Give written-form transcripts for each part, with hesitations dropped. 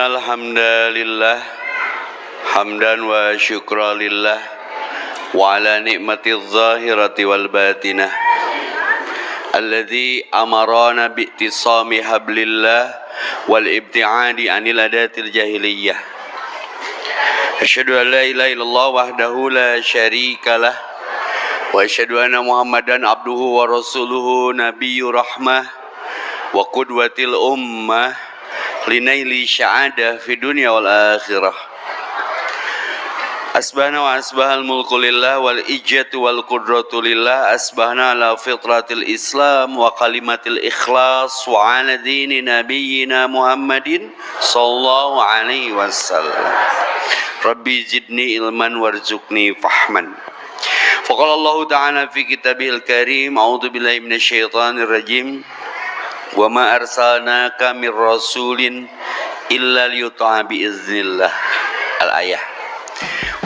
Innal hamdalillah hamdan wa syukra lillah wa ala ni'matiz zahirati wal batinah alladzi amarana bi'tisami hablillah wal ibti'adi anil adatil jahiliyah. Asyhadu an la ilaha illallah wahdahu la syarikalah wa asyhadu anna Muhammadan abduhu wa rasuluhu nabiyyu rahmah wa qudwatil ummah linaili sya'adah fi dunya wal akhirah. Asbahna wa asbahal mulku lillah wal ijatu wal qudratu lillah. Asbahna ala fitratil islam wa kalimatil ikhlas wa ala dini nabiyyina Muhammadin sallallahu alaihi wasallam. Rabbi zidni ilman warzuqni fahman. Faqala Allah ta'ala fi kitabihil karim, a'udzu billahi minasyaitonir rajim. Wa ma arsalnaka mir rasulin illa liyuta'a bi iznillah. Al-ayah.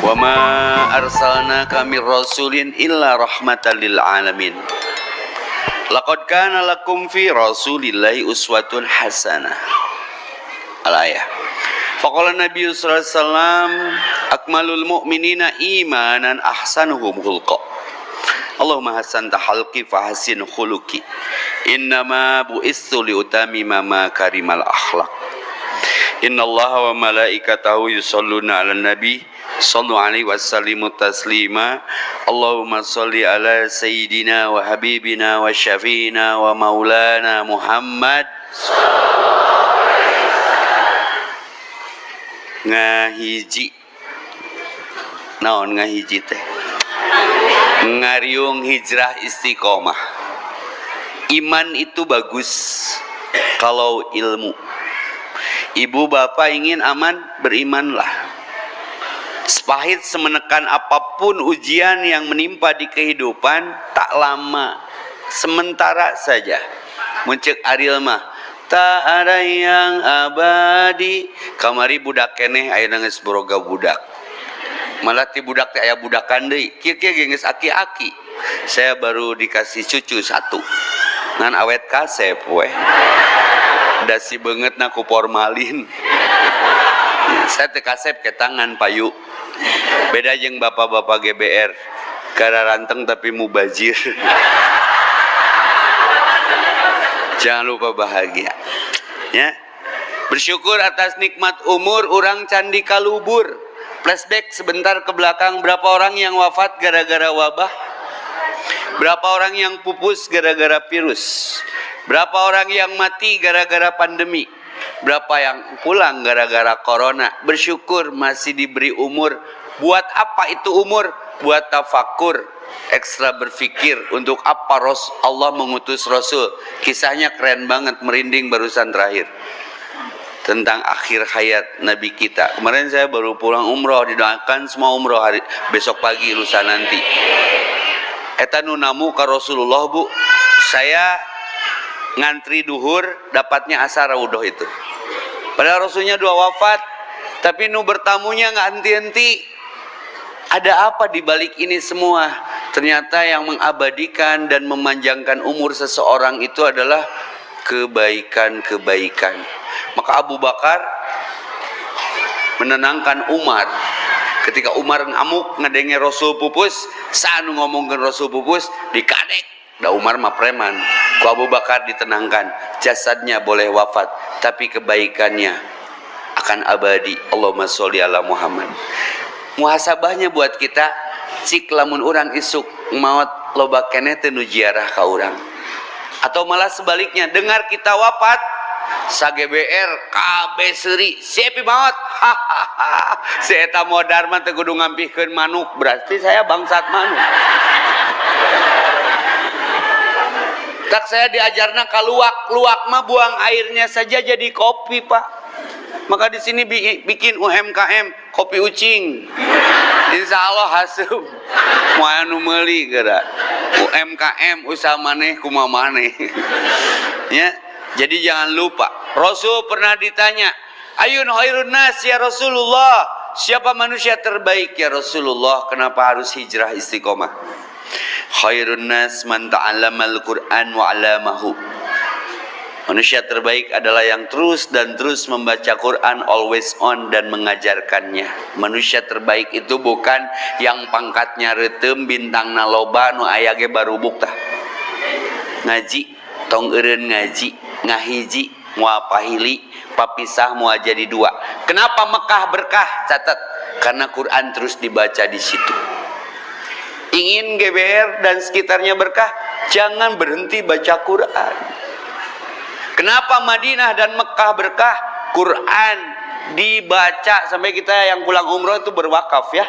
Wa ma arsalnaka mir rasulin illa rahmatan lil alamin. Laqad kana lakum fi rasulillahi uswatun hasanah. Al-ayah. Faqala Nabi sallallahu alaihi wasallam, akmalul mu'minina imanan ahsanuhum khulqa. Allahumma hasanta halqi fa hasin khuluqi. Innama bu'istu liutamima makarimal akhlaq. Innallaha wa malaikatahu yusholluna 'alan nabi sallu alaihi wasallimu taslima. Allahumma sholli ala sayyidina wa habibina wa syafiina wa maulana Muhammad. Ngahiji naon ngahiji teh ngariung hijrah istiqomah. Iman itu bagus kalau ilmu. Ibu bapak ingin aman, berimanlah. Sepahit semenekan apapun ujian yang menimpa di kehidupan, tak lama, sementara saja. Muncul Ariel mah tak ada yang abadi. Kamari budak keneh ayeuna geus boga budak. Malah ti budak teh aya budakan deui. Kieu geus aki-aki. Saya baru dikasih cucu satu. Ngan awet kasep we. Dasi beungeut na ku formalin. Saya teh kasep ke tangan payu. Beda jeung bapak-bapak GBR. Gara ranteng tapi mubazir. Jangan lupa bahagia, ya. Bersyukur atas nikmat umur, orang candi kalubur. Flashback sebentar ke belakang, berapa orang yang wafat gara-gara wabah? Berapa orang yang pupus gara-gara virus? Berapa orang yang mati gara-gara pandemi? Berapa yang pulang gara-gara corona? Bersyukur masih diberi umur. Buat apa itu umur? Buat tafakur, ekstra berpikir untuk apa Allah mengutus Rasul. Kisahnya keren banget, merinding barusan terakhir tentang akhir hayat Nabi kita. Kemarin saya baru pulang umroh, didoakan semua umroh hari besok pagi lusa nanti. Eta nu namu ka Rasulullah bu, saya ngantri duhur dapatnya asar wudoh itu. Padahal Rasulnya dua wafat, tapi nu bertamunya nggak henti-henti. Ada apa di balik ini semua? Ternyata yang mengabadikan dan memanjangkan umur seseorang itu adalah kebaikan-kebaikan. Maka Abu Bakar menenangkan Umar. Ketika Umar ngamuk ngedenge Rasul pupus, saat ngomongkan Rasul pupus dikadek. Da Umar mah preman. Ku Abu Bakar ditenangkan, jasadnya boleh wafat, tapi kebaikannya akan abadi. Allahumma sholli ala Muhammad. Muhasabahnya buat kita, cik lamun urang isuk maot loba keneh teu nu ziarah ka urang. Atau malah sebaliknya, dengar kita wafat sa GBR kabeh seuri, siapa maot? Si eta modar mah teu kudu ngampihkeun manuk, berarti saya bangsat manuk. Tak saya diajarna kaluak, luak mah buang airnya saja jadi kopi, Pak. Maka di sini bikin UMKM kopi ucing. Insya Allah haseup. Moal nu meuli geura. UMKM usaha maneh kumaha maneh. Ya. Jadi jangan lupa. Rasul pernah ditanya, "Ayun khairun nas ya Rasulullah?" Siapa manusia terbaik ya Rasulullah? Kenapa harus hijrah istiqomah? Khairun nas man ta'allamal Qur'an wa 'allamahu. Manusia terbaik adalah yang terus dan terus membaca Quran, always on, dan mengajarkannya. Manusia terbaik itu bukan yang pangkatnya reuteum, bintangna loba, nu aya ge barubuk tah. Ngaji, tong eureun ngaji, ngahiji, moal pahili, papisah moal jadi dua. Kenapa Mekah berkah? Catat, karena Quran terus dibaca di situ. Ingin GBR dan sekitarnya berkah, jangan berhenti baca Quran. Kenapa Madinah dan Mekah berkah? Quran dibaca sampai kita yang pulang umroh itu berwakaf ya.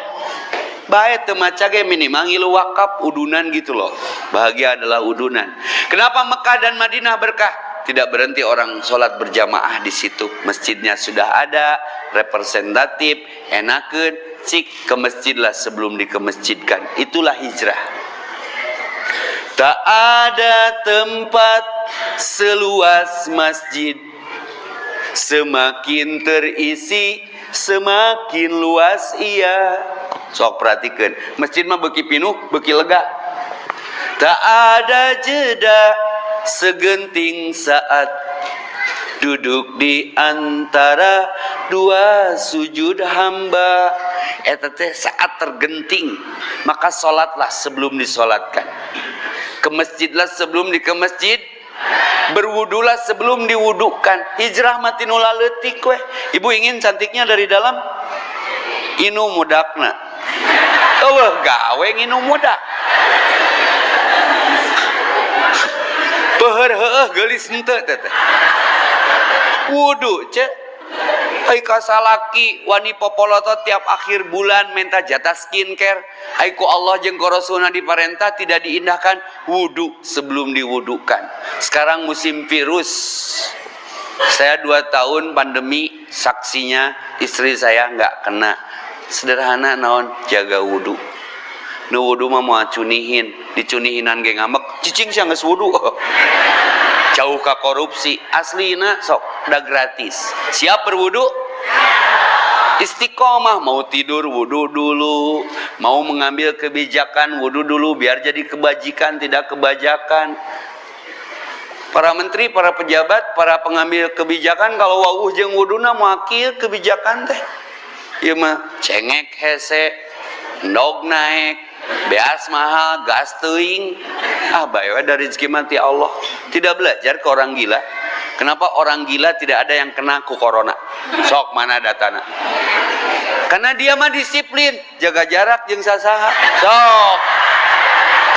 Baik temaca ge minimal ngilu wakaf udunan gitu loh. Bahagia adalah udunan. Kenapa Mekah dan Madinah berkah? Tidak berhenti orang sholat berjamaah di situ. Masjidnya sudah ada, representatif, enakeun, cik ke masjid lah sebelum dikemesjidkan. Itulah hijrah. Tak ada tempat seluas masjid, semakin terisi semakin luas ia. Sok perhatikan, masjid mah beuki pinuh, beuki lega. Tak ada jeda segenting saat, duduk di antara dua sujud hamba. Eta teh saat tergenting, maka salatlah sebelum disolatkan. Ke masjidlah sebelum di ke masjid, berwudulah sebelum diwudukan. Hijrah mati nula leutik weh. Ibu ingin cantiknya dari dalam, inu mudakna. Eueuh gawe nginu mudak. Peuheur heueuh geulis henteu teh. Wudu ce. Ai kasalaki wani popoloto tiap akhir bulan minta jatah skincare. Ai ku Allah jeung ku Rasulna diparentah tidak diindahkan wudu sebelum diwudukan. Sekarang musim virus. Saya 2 tahun pandemi, saksinya istri saya nggak kena. Sederhana naon, jaga wudu. Nu wudu mah moal cunihin, dicunihinan ge ngambek, cicing sia geus wudu. Jauh ka korupsi, aslina sok da gratis. Siap berwudu? Istiqomah, mau tidur wudu dulu, mau mengambil kebijakan wudu dulu biar jadi kebajikan tidak kebajakan. Para menteri, para pejabat, para pengambil kebijakan kalau wawuh jeung wuduna moal kieu kebijakan teh. Ieu mah cengek hese, endog naik, beas mahal, gas teuing. Bae we dari rezeki mati Allah. Tidak belajar ke orang gila. Kenapa orang gila tidak ada yang kena ku corona? Sok mana datana? Karena dia mah disiplin, jaga jarak jeung sasaha. Sok.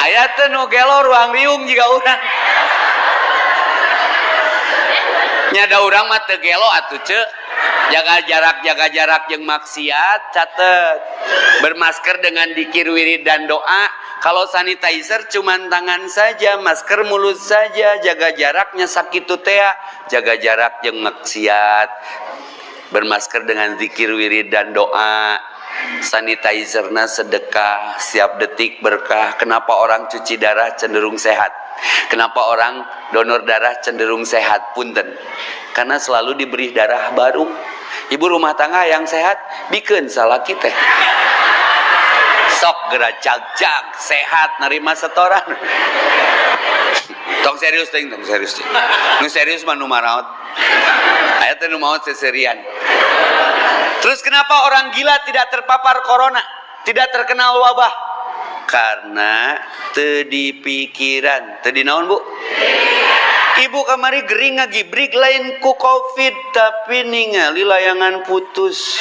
Aya teh nu gelo ruang riung jiga urang. Nyada urang mah teu gelo atuh ceuk. Jaga jarak jeung maksiat, catet. Bermasker dengan dikir wirid dan doa. Kalau sanitizer cuman tangan saja, masker mulut saja, jaga jaraknya sakitu teh, jaga jarak jeung maksiat. Bermasker dengan zikir wirid dan doa. Sanitizerna sedekah, setiap detik berkah. Kenapa orang cuci darah cenderung sehat? Kenapa orang donor darah cenderung sehat? Punten. Karena selalu diberi darah baru. Ibu rumah tangga yang sehat, bikin salah kita. Sok gerak jag sehat nerima setoran. Tong serius ting, tong serius ting. Nu serius mah nu maraot. Aya teh nu maot seserian. Terus kenapa orang gila tidak terpapar corona? Tidak terkenal wabah? Karena teu dipikiran. Teu dinaon, Bu? Ibu kamari gering ngagibrig lain ku covid tapi ningali layangan putus.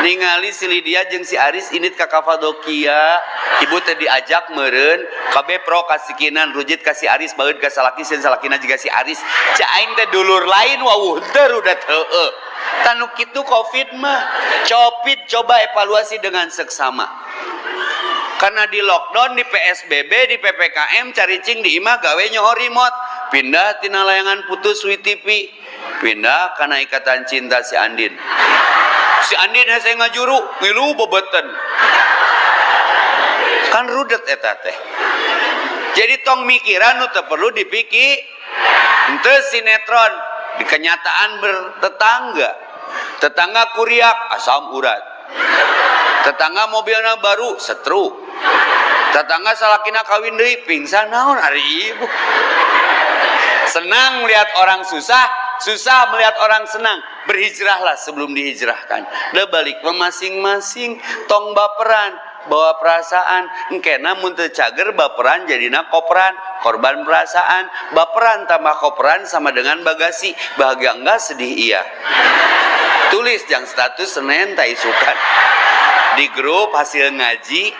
Ningali si Lydia jeung si Aris init ka Kapadokia. Ibu teh diajak meureun kabeh pro kasikinan rujit ka si Aris baeud ka salaki sieun salakina juga si Aris. Ca aing teh dulur lain wawuh teu udah heueuh. Tanu kitu covid mah copit coba evaluasi dengan seksama. Karena di lockdown, di PSBB, di PPKM caricing di imah gawe nyoho remote. Pindah tina layangan putus WTV. Pindah kana ikatan cinta si Andin. Si Andin hese ngajuru, ngilu bebeten. Kan rudet eta teh. Jadi tong mikiran nu teu perlu dipikir. Henteu sinetron di kenyataan bertetangga. Tetangga kuriak asam urat. Tetangga mobilna baru setruk. Tetangga salakina kawin deui pingsan naon ari ibu. Senang melihat orang susah, susah melihat orang senang. Berhijrahlah sebelum dihijrahkan. Udah balik masing-masing tong baperan, bawa perasaan. Engkena mun teu cager baperan jadina koperan, korban perasaan. Baperan tambah koperan sama dengan bagasi. Bahagia enggak, sedih iya. Tulis yang status Senin tai sukan. Di grup hasil ngaji,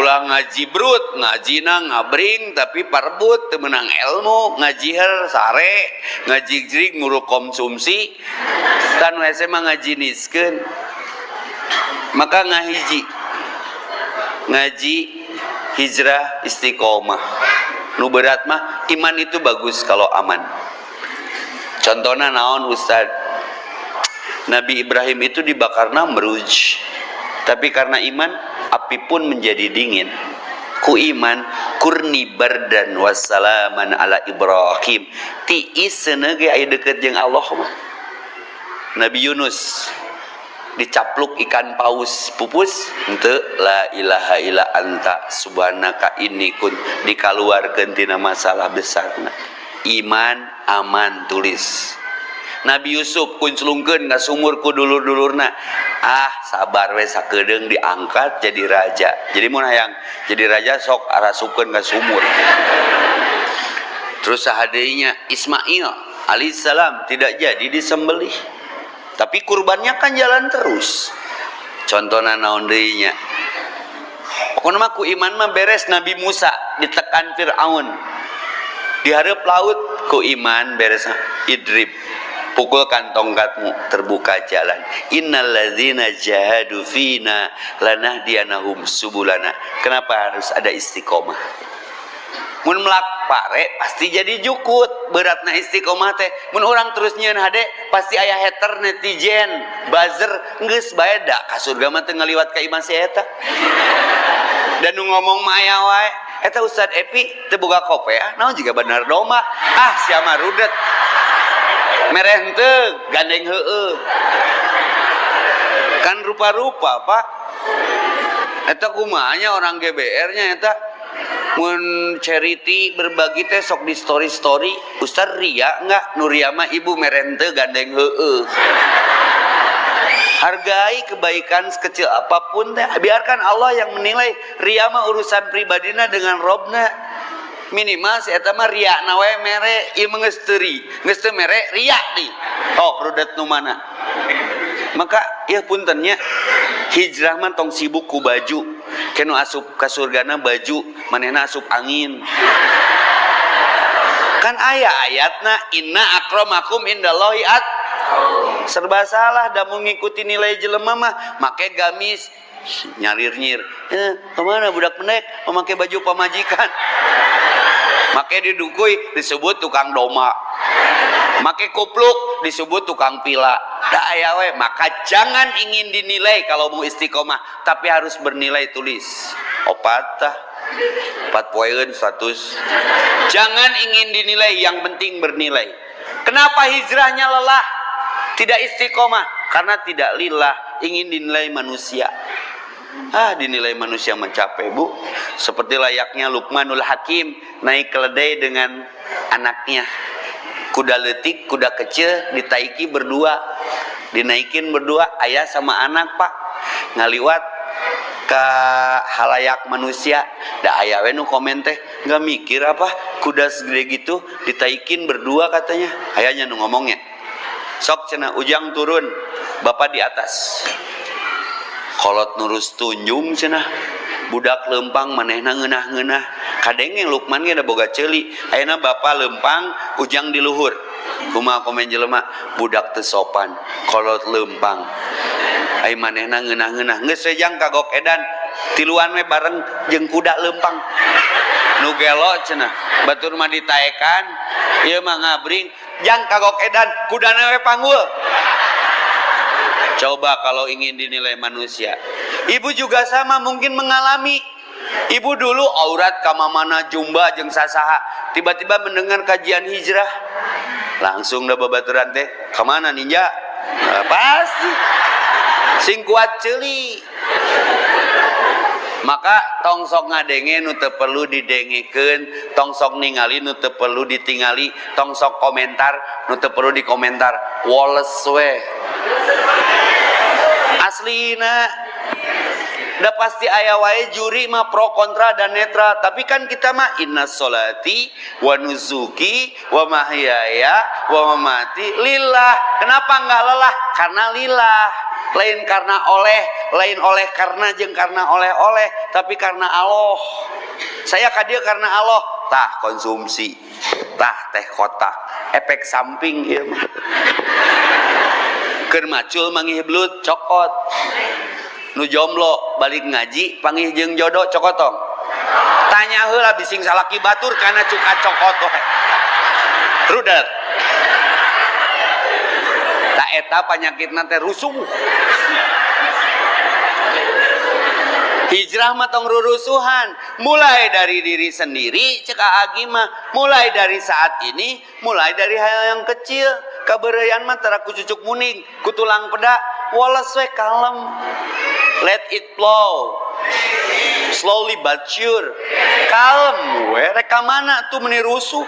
ulang ngaji brut, ngajina ngabring tapi parbut teu meunang ilmu, ngaji heur sare, ngaji jrig nguruk konsumsi, tan we mah ngajiniskeun. Maka ngahiji ngaji hijrah istiqomah. Nu berat mah iman itu bagus kalau aman. Contohna naon Ustad? Nabi Ibrahim itu dibakar Namruj. Tapi karena iman, api pun menjadi dingin. Ku iman, kurni bardan wassalaman ala Ibrahim. Tiis senege aya deket jeung Allah mah. Nabi Yunus dicapluk ikan paus pupus, henteu la ilaha illa anta subhanaka inni kun, dikaluarkeun tina masalah besarna. Iman aman, tulis. Nabi Yusuf kunclungkeun ka sumur ku dulur-dulurna. Sabar we sakedeung diangkat jadi raja. Jadi mun hayang jadi raja sok arasupkeun ka sumur. Terus sahadeunya Ismail alaihissalam tidak jadi disembelih. Tapi kurbannya kan jalan terus. Contohna naon deui nya? Pokona mah ku iman mah beres. Nabi Musa ditekan Firaun. Di hareup laut ku iman beres. Idrib, pukulkan tongkatmu, terbuka jalan. Innal ladzina jahadu fina lanahdiyanahum subulana. Kenapa harus ada istiqomah? Mun melak pare pasti jadi jukut. Beratna istiqomah teh. Mun orang terus nyieun hade pasti aya hater, netizen, buzzer, geus bae da ka surga mah teu ngaliwat ka iman si eta. Dan nu ngomong mah aya wae. Eta Ustad Epi teu boga kopiah, naon jiga bener doma. Sia mah rudet. Mereh henteu gandeng heueuh. Kan rupa-rupa, Pak. Eta kumaha nya orang GBR nya eta mun charity berbagi teh sok di story-story. Ustaz ria enggak? Nu ria mah ibu mereh henteu gandeng heueuh. Hargai kebaikan sekecil apapun teh. Biarkan Allah yang menilai. Ria mah urusan pribadina dengan Robna. Minimal si eta mah ria na we mere, ieu mah geus teu geus teu mere ria di. Rudet nu mana? Maka ieu puntennya hijrah mah tong sibuk ku baju. Kenu asup ka surgana baju, manehna asup angin. Kan aya ayatna inna akramakum indallahi serba salah da mau ngikuti nilai jelema mah make gamis nyarir-nyir. Kemana budak pendek memakai baju pamajikan. Make didukui disebut tukang doma. Make kupluk disebut tukang pila. Da aya we, maka jangan ingin dinilai kalau mau istiqomah, tapi harus bernilai, tulis. Opatah 4 poin status. Jangan ingin dinilai, yang penting bernilai. Kenapa hijrahnya lelah? Tidak istiqomah karena tidak lillah, ingin dinilai manusia. Dinilai manusia mencapai, Bu. Seperti layaknya Luqmanul Hakim naik keledai dengan anaknya. Kuda letik, kuda kecil ditaiki berdua. Dinaikin berdua, ayah sama anak, Pak. Ngaliwat ke halayak manusia. Da ayah we nu komen teh, enggak mikir apa kuda segede gitu ditaikin berdua katanya. Ayahnya nu ngomongnya. Sok cenah ujang turun, bapak di atas. Kolot nurus tunjung cenah. Budak lempang manehna ngeunah-ngeunah. Kadenge Lukman ge da boga ceuli. Ayeuna bapak lempang, ujang di luhur. Kumaha komen jelema? Budak teu sopan, kolot lempang. Ai manehna ngeunah-ngeunah. Geus we jang kagok edan. Tiluan we bareng jeung kuda lempang. Nu gelo cenah. Batur mah ditaekan, ieu mah ngabring. Jang kagok edan, kudana we panggul. Coba kalau ingin dinilai manusia. Ibu juga sama mungkin mengalami. Ibu dulu aurat kamamana jumba jeung sasaha. Tiba-tiba mendengar kajian hijrah. Langsung da babaturan teh, "Kamana ninja?" Pasti. Sing kuat ceuli. Maka maka tong sok ngadenge nu teu perlu didengekeun, tong sok ningali nu teu perlu ditingali, tong sok komentar nu teu perlu dikomentar. Woles we aslina. Udah pasti aya wae juri mah pro kontra dan netral, tapi kan kita mah inna sholati wa nuzuki wa mahyaya wa mamati lillah. Kenapa enggak lelah? Karena lillah. Lain karena oleh, lain oleh karena jeung karena oleh-oleh, tapi karena Allah. Saya ka dieu karena Allah. Tah konsumsi, tah teh kotak, efek samping ieu mah. Keur macul mangih blut cokot. Nu jomblo balik ngaji panggih jeung jodoh cokotong. Tanya heula bising salaki batur kana cuka cokot we. Rudat. Tak eta panyakitna teh rusuh. Hijrah mah tong rurusuhan, mulai dari diri sendiri cek Agi mah, mulai dari saat ini, mulai dari hal yang kecil. Kabereyan mah tara ku cucuk muning, ku tulang peda, woles we kalem. Let it flow. Slowly but sure. Kalem we, reka mana tuh meni rusuh.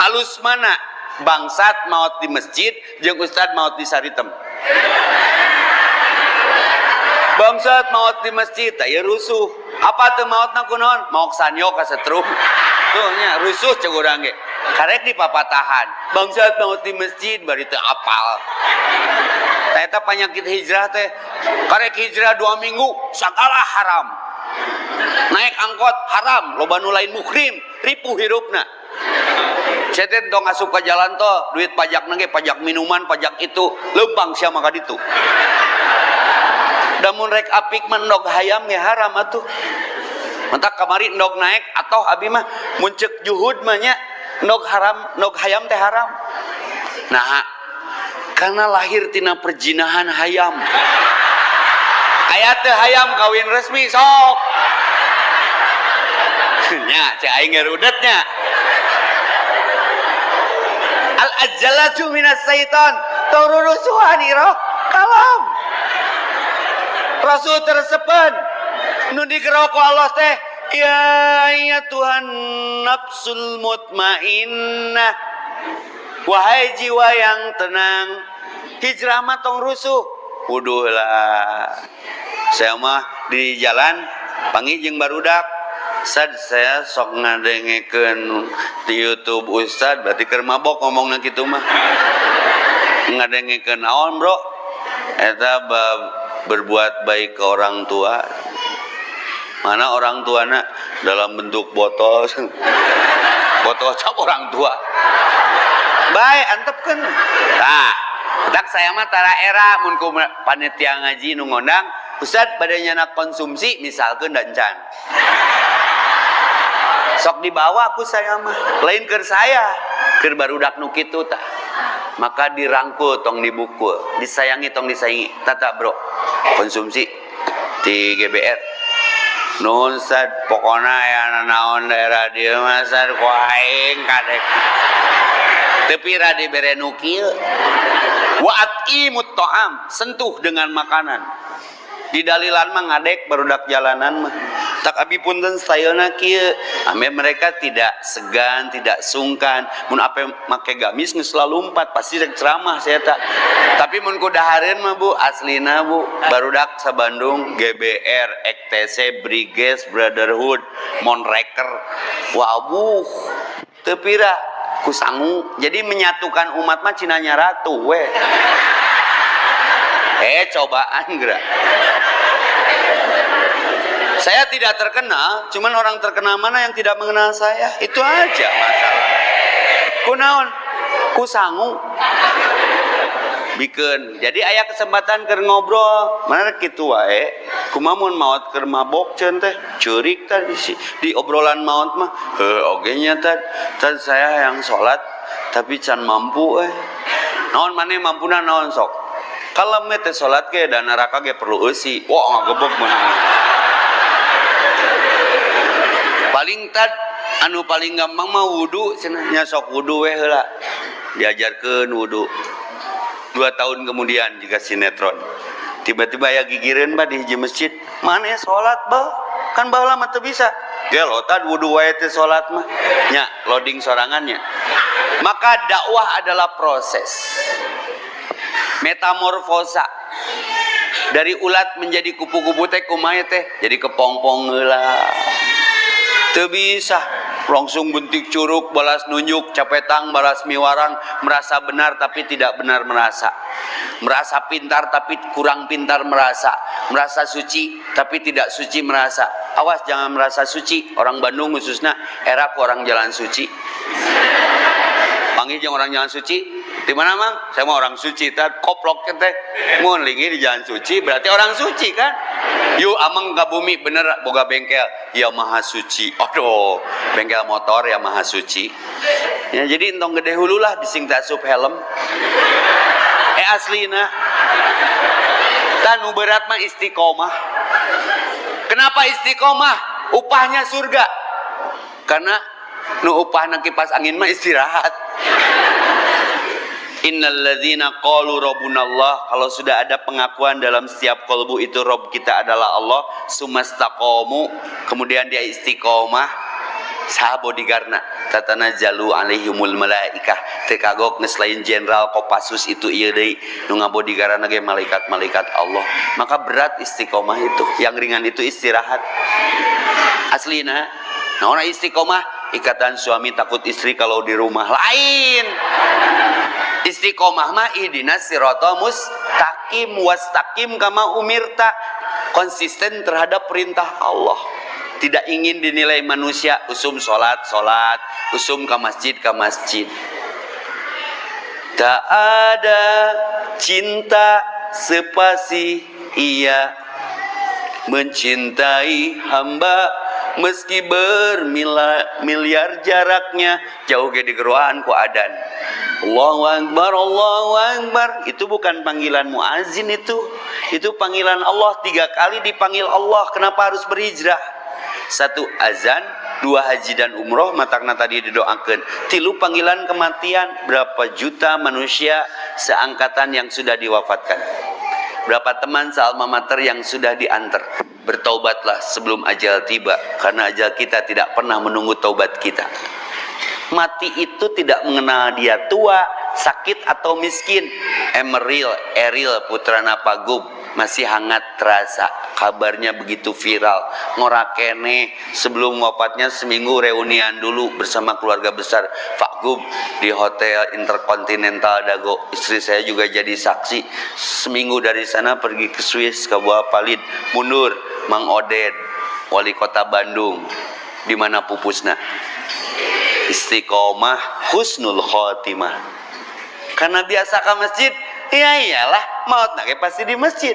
Alus mana? Bangsat maot di masjid, jeung ustad maot di saritem. Bangsat maot di masjid, aya rusuh. Apa teu maotna kunaon? Maok sanyo ka setrum. Tuh nya rusuh cek urang ge. Karek di papatahan. Bangsat maot di masjid bari teu apal. Eta penyakit hijrah teh. Karek hijrah 2 minggu sagala haram. Naik angkot haram, loba nu lain muhrim, ripuh hirupna. Cetet dong asup ke jalan tol, duit pajak nage, pajak minuman, pajak itu, lembang sia maka ditu. Damun rek apik mendog hayam ge haram atuh. Mentak kamari endog naik atau abi mah muncek juhud mah nya endog haram, endog hayam teh haram. Nah, karena lahir tina perjinahan hayam. Aya teh hayam kawin resmi sok. Nya cek aing ngerudet nya. Al ajalatu minas syaitan, tururusuhan ira kalam. Rasul tersepen nu digerok ku Allah teh, ya Tuhan nafsul mutmainnah, wahai jiwa yang tenang. Hijrah mah tong rusuh, wuduh lah. Saya mah di jalan panggih jeung barudak. Sad saya sok ngadengekeun di YouTube Ustad, berarti keur mabok ngomongna kitu mah. Ngadengekeun naon, Bro? Eta berbuat baik ke orang tua. Mana orang tuana dalam bentuk botol. Botol cap orang tua. Baik, antepkeun. Tah, dak saya mah tara era mun ku panitia ngaji nu ngondang, Ustad bade nyana konsumsi misalkeun dancan. Sok dibawa ku saya mah, lain keur saya, keur barudak nu kitu tah. Maka dirangkul tong dibukul, disayangi tong disayangi. Tata bro, konsumsi di GBR. Nun sad pokona ya naon daerah dieu mah sad ku aing kadek. Teu pira dibere nu kieu. Wa atimut ta'am, sentuh dengan makanan. Di dalilan mah ngadek barudak jalanan mah. Tak abi punten stayona kieu. Ame mereka tidak segan, tidak sungkan. Mun ape make gamis geus lalumpat pasti rek ceramah saya tak. Tapi mun ku dahareun mah Bu, aslina Bu, barudak sa Bandung, GBR, EKTC, Briges, Brotherhood, Monreker. Wah Bu, teu pira ku sangu. Jadi menyatukan umat mah cinanya ratu we. Cobaan gerak. Saya tidak terkenal, cuman orang terkenal mana yang tidak mengenal saya, itu aja masalah. Kunaon, ku sangu, bikin. Jadi aya kesempatan keur ngobrol, mana kitu wae. Kumamun maot keur mabok ceun teh, ceurik tadi di obrolan maot mah. Oge nya tad saya yang sholat tapi can mampu naon maneh mampuna naon sok. Kalau mete sholat ke dan neraka ge perlu eusi. Wah ngagebeg meunang. Paling tad anu paling gampang mah wudu cenah nya sok wudu we heula. Diajarkeun wudu. 2 tahun kemudian jika sinetron. Tiba-tiba aya gigireun bah di hiji masjid. Mana salat bah? Kan baheula mah teu bisa. Gelotan wudu wae teh salat mah. Nya loading sorangannya. Maka dakwah adalah proses metamorfosa. Dari ulat menjadi kupu-kupu teh kumaha teh? Jadi kepompong heula. Teu bisa langsung bentik curug, balas nunjuk, capetang, balas miwarang, merasa benar tapi tidak benar merasa pintar tapi kurang pintar merasa suci tapi tidak suci merasa. Awas jangan merasa suci. Orang Bandung khususnya era ku orang jalan suci. Panggil jeung orang jalan suci. Di mana mang? Saya mau orang suci. Tad koplok teh mun lingi di jalan suci berarti orang suci kan? Yuk amang ka bumi bener boga bengkel ya maha suci. Aduh, bengkel motor ya maha suci. Ya jadi entong gede hulu lah bising tak sup helm. Aslina tanu berat mah istiqomah. Kenapa istiqomah? Upahnya surga. Karena nu upahna kipas angin mah istirahat. Innalladzina qalu rabbunallah, kalau sudah ada pengakuan dalam setiap kalbu itu Rabb kita adalah Allah, sumastaqamu, kemudian dia istiqomah, saha bodyguardna tatanazzalu alaihimul malaikah, teu kagok geus lain jenderal Kopassus itu ieu deui nu ngabodyguardna ge malaikat-malaikat Allah. Maka berat istiqomah itu, yang ringan itu istirahat. Aslina naon istiqomah? Ikatan suami takut istri kalau di rumah lain. Istiqomah mah ihdinas siratal mustaqim wastaqim kama umirta, konsisten terhadap perintah Allah. Tidak ingin dinilai manusia usum salat, usum ke masjid. Tak ada cinta sepasi ia mencintai hamba meski bermiliar jaraknya. Jauh ge digeruaan ku adan. Allahu Akbar, Allahu Akbar. Itu bukan panggilan muazin itu panggilan Allah. 3 kali dipanggil Allah. Kenapa harus berhijrah? 1 azan, 2 haji dan umroh, matakna tadi didoakan. 3 panggilan kematian. Berapa juta manusia seangkatan yang sudah diwafatkan? Berapa teman sealma mater yang sudah diantar? Bertaubatlah sebelum ajal tiba, karena ajal kita tidak pernah menunggu taubat kita. Mati itu tidak mengenal dia tua, sakit atau miskin. Eril putrana Pagub masih hangat terasa. Kabarnya begitu viral. Ngorakene sebelum wafatnya seminggu reunian dulu bersama keluarga besar Pagub di Hotel Intercontinental Dago. Istri saya juga jadi saksi. Seminggu dari sana pergi ke Swiss, ke Buah Palid. Mundur Mang Oded, wali kota Bandung. Di mana pupusna? Istiqomah husnul khotimah. Karena biasa ke masjid, ya iyalah maut nage pasti di masjid.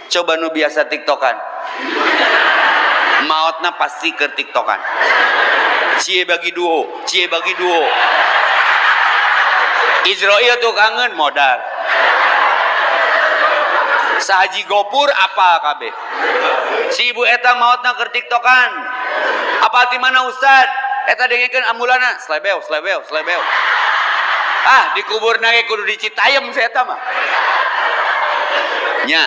Coba nu biasa tiktokan, mautna pasti ke tiktokan. Cie bagi duo. Israel tuh kangen modal. Sahaji Gopur apa kabeh? Si ibu eta mautna ke tiktokan. Apa di mana Ustad? Eta dengekeun ambulana, slebeu. Ah, dikubur nage kudu di Citayam saya eta mah. Nya.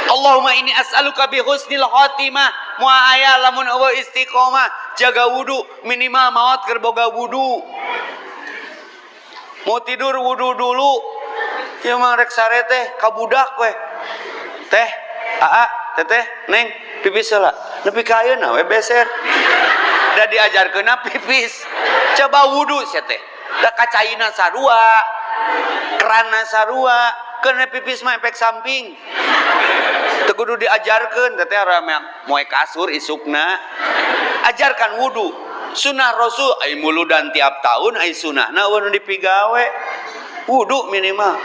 Allahumma inni as'aluka bi husnil khotimah. Moal aya lamun eueuh istiqomah, jaga wudu, minimal maot keur boga wudu. Mau tidur wudu dulu. Ieu mah rek sare teh ka budak we. Teh, teteh, neng, pipis heula. Nepi ka ayeuna we beser. Da diajarkeunna pipis. Coba wudu sia teh. Da kacaina sarua. Keranna sarua. Keun pipis mah efek samping. Teu kudu diajarkeun teh rame moe kasur isukna. Ajarkan wudu. Sunnah Rasul ai muludan tiap tahun ai sunnahna nu dipigawe. Wudu minimal.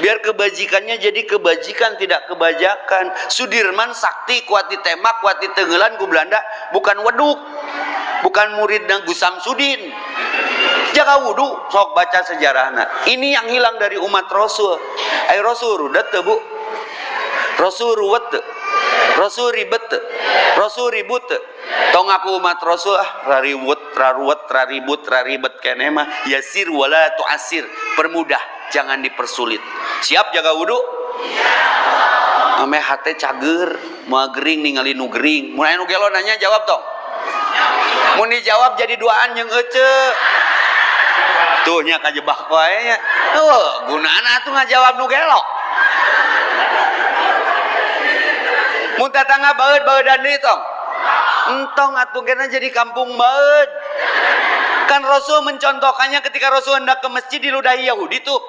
Biar kebajikannya jadi kebajikan, tidak kebajakan. Sudirman sakti kuat ditembak, kuat ditenggelan ku Belanda, bukan weduk, bukan muridna Gus Samsudin. Jaga wudu, sok baca sejarahna. Ini yang hilang dari umat Rasul. Ai Rasul rudet teu, Bu? Rasul ruwet teu? Rasul ribet teu? Rasul ribut teu? Tong aku umat Rasul rariwet, raribut, raribet keneh mah yasir wala tu'asir, permudah, jangan dipersulit. Siap jaga wudu? ame hate cager moal gering ningali nu gering mun aya nu gelo nanya jawab tong mun dijawab jadi duaan jeung ece tuh nya kajebak wae nya gunana atuh ngajawab nu gelo mun tatangga baeud-baeudan deui tong entong atuh kena jadi kampung baeud kan Rasul mencontohkannya ketika Rasul hendak ke masjid diludahi Yahudi tuh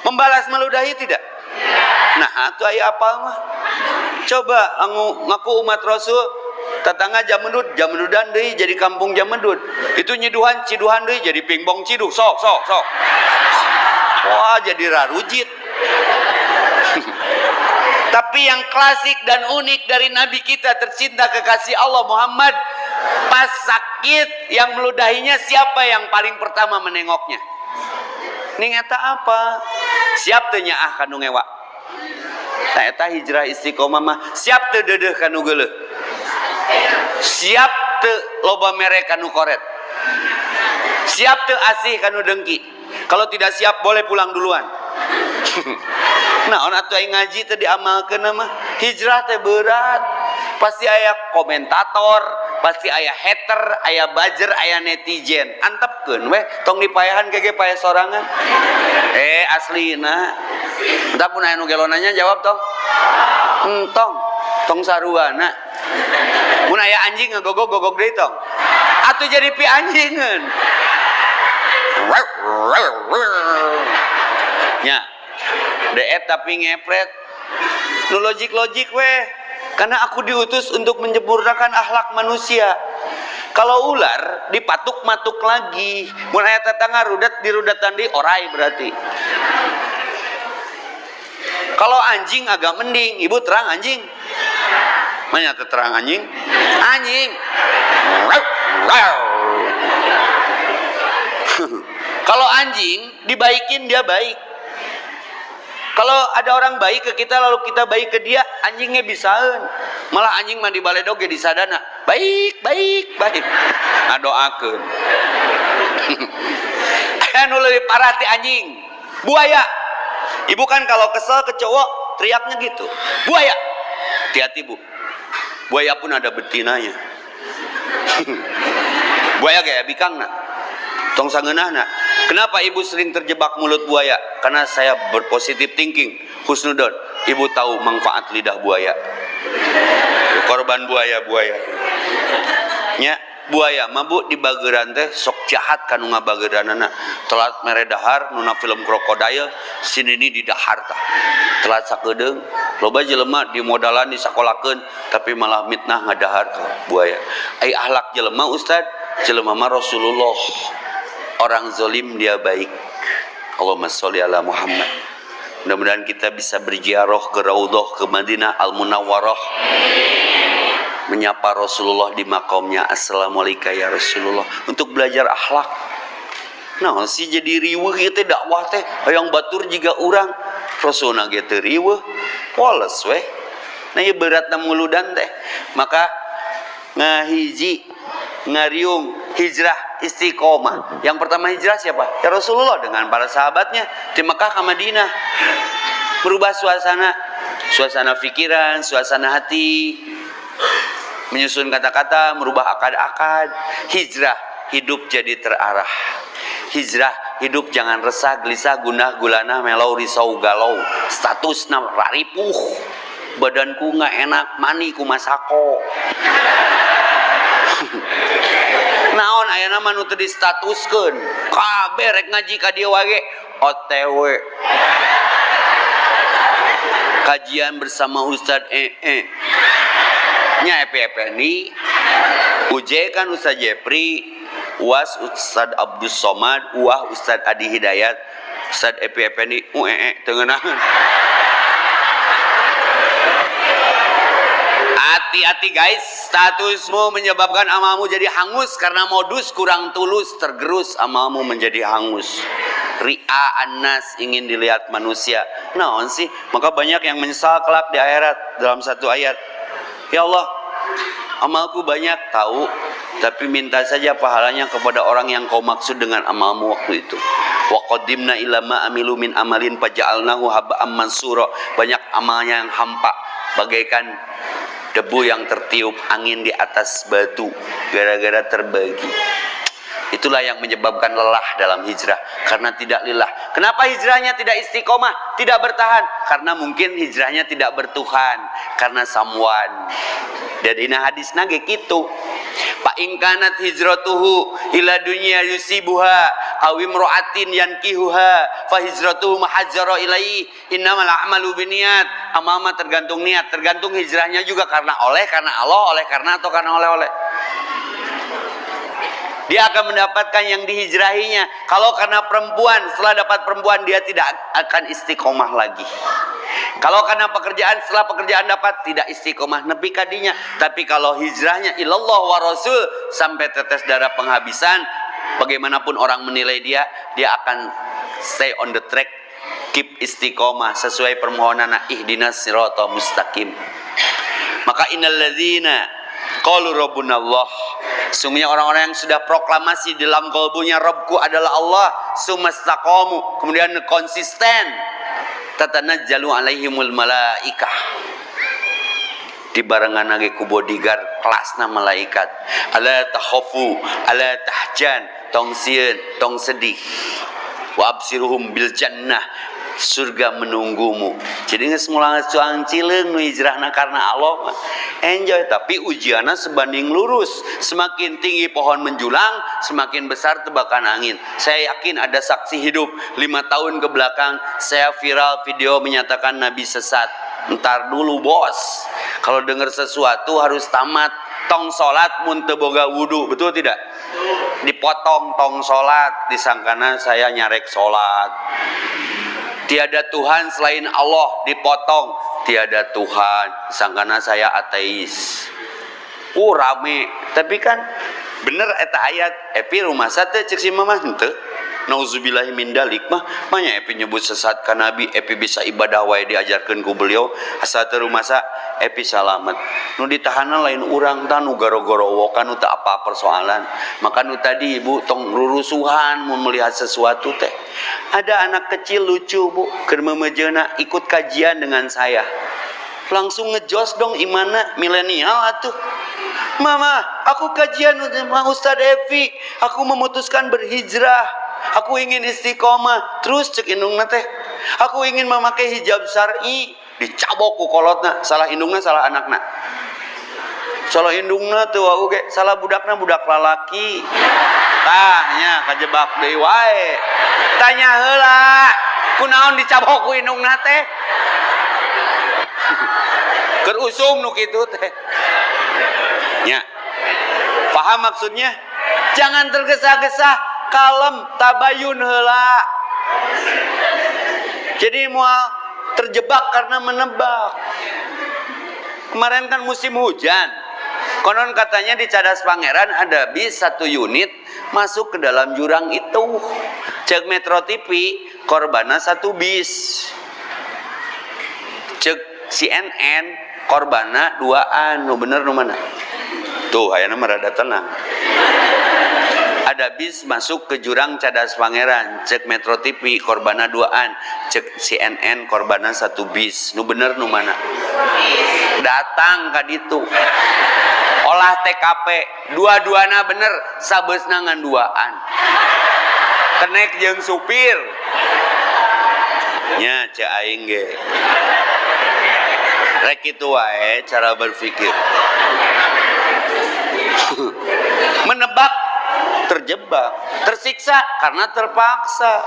membalas meludahi tidak nah atuh aya apa mah coba ngaku umat Rasul tatangga jamedudan deui jadi kampung jamedud itu nyiduhan ciduhan deui jadi pingbong ciduh sok wah jadi rarujit tapi yang klasik dan unik dari Nabi kita tercinta kekasih Allah Muhammad pas sakit yang meludahinya siapa yang paling pertama menengoknya ning eta apa siap teu nyaah kanu ngewa tah eta hijrah istiqomah mah siap teu deudeuh kanu geuleuh siap teu loba mere kanu koret siap teu asih kanu dengki kalau tidak siap boleh pulang duluan nah on atuh aing ngaji teh diamalkeun mah hijrah teh berat pasti aya komentator pasti aya hater aya buzzer aya netizen antepkeun we tong dipayahan kege paya sorangan aslina entah pun aya nu gelonanya jawab tong tong saruana mun aya anjing ngagogog deui tong atuh jadi pi anjingeun nya deet tapi ngepret nu logik we karena aku diutus untuk menyempurnakan akhlak manusia kalau ular dipatuk-matuk lagi mun aya tetangga rudat dirudatan di orai berarti kalau anjing agak mending ibu terang anjing mana terang anjing kalau anjing dibaikin dia baik kalau ada orang baik ke kita lalu kita baik ke dia anjingnya bisaeun malah anjing mah di baledog ge disadana baik ngadoakeun anu leuwih parah ti anjing buaya ibu kan kalau kesel ke cowok teriaknya gitu buaya hati-hati bu buaya pun ada betinanya buaya kayak bikangna tong sangeunahna kenapa ibu sering terjebak mulut buaya karena saya berpositif thinking husnudon ibu tahu manfaat lidah buaya korban buaya nya buaya mabuk di bageuran teh sok jahat kanu ngabageuranana telat mere dahar nuna film krokodil sinini di dahar tah telat sakedeung loba jelema dimodalan disakolakeun tapi malah mitnah ngadahar ka buaya ai akhlak jelema ustad jelema mah Rasulullah orang zolim dia baik. Allahumma sholli ala Muhammad. Mudah-mudahan kita bisa berziarah ke Raudhah ke Madinah Al-Munawwarah menyapa Rasulullah di makamnya assalamualaikum ya Rasulullah untuk belajar akhlak. Nah si jadi riweuh ieu teh dakwah teh hayang batur jiga urang Rasulna ge teu riweuh polos we. Nah ieu beratna muludan teh maka ngahiji ngariung hijrah istiqomah. Yang pertama hijrah siapa? Ya Rasulullah dengan para sahabatnya di Mekah ke Madinah. Merubah suasana pikiran, suasana hati, menyusun kata-kata, merubah akad-akad. Hijrah, hidup jadi terarah. Hijrah, hidup jangan resah, gelisah, gundah, gulana, melau, risau, galau. Statusna raripuh. Badanku nggak enak, mani ku masako. Naon aya nama nu teu distatuskeun kabeh rek ngaji ka dieu wage OTW kajian bersama Ustad nya Effendi UJ kan Ustad Jepri UAS Ustad Abdus Somad UAH Ustad Adi Hidayat Ustad Effendi teu ngeunaheun. Hati-hati guys, statusmu menyebabkan amalmu jadi hangus karena modus kurang tulus tergerus amalmu menjadi hangus. Ri'a annas ingin dilihat manusia. Naon sih? Maka banyak yang menyesal kelak di akhirat dalam satu ayat. Ya Allah, amalku banyak tahu, tapi minta saja pahalanya kepada orang yang kau maksud dengan amalmu waktu itu. Wa qadimna ila ma amilu min amalin faja'alnahu haba'an mansura. Banyak amalnya yang hampa bagaikan debu yang tertiup angin di atas batu gara-gara terbagi. Itulah yang menyebabkan lelah dalam hijrah, karena tidak lillah. Kenapa hijrahnya tidak istiqomah, tidak bertahan? Karena mungkin hijrahnya tidak bertuhan, karena someone. Dan ini hadis nage gitu. Fa in kanat hijratuhu ila dunya yusibuha aw imra'atin yankihuha fa hijratuhu mahajjara ilaihi innamal a'malu binniyat. Amal tergantung niat, tergantung hijrahnya juga karena Allah, oleh karena atau karena oleh-oleh. Dia akan mendapatkan yang dihijrahinya. Kalau karena perempuan, setelah dapat perempuan dia tidak akan istiqomah lagi. Kalau karena pekerjaan, setelah pekerjaan dapat tidak istiqomah nepi kadinya. Tapi kalau hijrahnya ilallah wa rasul sampai tetes darah penghabisan, bagaimanapun orang menilai dia akan stay on the track, keep istiqomah sesuai permohonan ihdinas siratal mustaqim. Maka innal ladzina qalu rabbunallah, sungguhnya orang-orang yang sudah proklamasi dalam kalbunya Rabbku adalah Allah, sumastaqamu, kemudian konsisten, tatanazzalu alaihimul malaikah, dibarengan lagi ku bodyguard kelasna malaikat, ala takhafu ala tahjan, tong sieun tong sedih, wa absiruhum bil jannah, surga menunggumu. Jadi geus mulang cuang cileung nu hijrahna karena Allah enjoy, tapi ujianna sebanding lurus. Semakin tinggi pohon menjulang, semakin besar tebakan angin. Saya yakin ada saksi hidup 5 tahun ke belakang saya viral video menyatakan Nabi sesat. Entar dulu bos, kalau dengar sesuatu harus tamat. Tong salat mun teu boga wudu, betul tidak? Dipotong tong salat, disangkana saya nyarek salat. Tiada Tuhan selain Allah, dipotong. Tiada Tuhan, sangkana saya ateis. Rame. Tapi kan bener eta ayat. Epi rumah sate cek si mama henteu. Nauzubillahi min dalik mah manya epi nyebut sesat ka Nabi, epi bisa ibadah wae diajarkeun ku beliau. Asa teu rumasa epi salamet. Nu ditahanan lain urang tah nu garo-gorowokan nu teu apa persoalan. Maka nu tadi ibu tong rurusuhan mun melihat sesuatu teh. Ada anak kecil lucu bu, keur memejeuna ikut kajian dengan saya. Langsung ngejos dong imana milenial atuh. Mama, aku kajian sama Ustaz Evi. Aku memutuskan berhijrah. Aku ingin istiqomah. Terus cek indungna teh, aku ingin memakai hijab syar'i. Dicabok ku kolotna. Salah indungna, salah anakna. Salah indungna tuh aku ge, salah budakna budak lalaki. Tanya kajebak deui wae. Tanya heula, kunaon dicabok ku indungna teh? Keur usum nu kitu teh. Nya. Paham maksudnya? Jangan tergesa-gesa, kalem, tabayun heula. Jadi moal terjebak karena menebak. Kemarin kan musim hujan. Konon katanya di Cadas Pangeran ada bis 1 unit masuk ke dalam jurang itu. Cek Metro TV, korbannya 1 bis. Cek CNN, korbannya 2an. Nu bener nu mana? Tuh, hayana merada tenang. Ada bis masuk ke jurang Cadas Pangeran, cek Metro TV korbannya 2an, cek CNN korbannya 1 bis. Nu bener nu mana? Datang ka ditu. Olah TKP, dua-duana bener, sabeusna ngan 2an. Kenek jeung supir. Nya cek aing ge. Rek kitu wae cara berpikir. Menebak, terjebak, tersiksa karena terpaksa.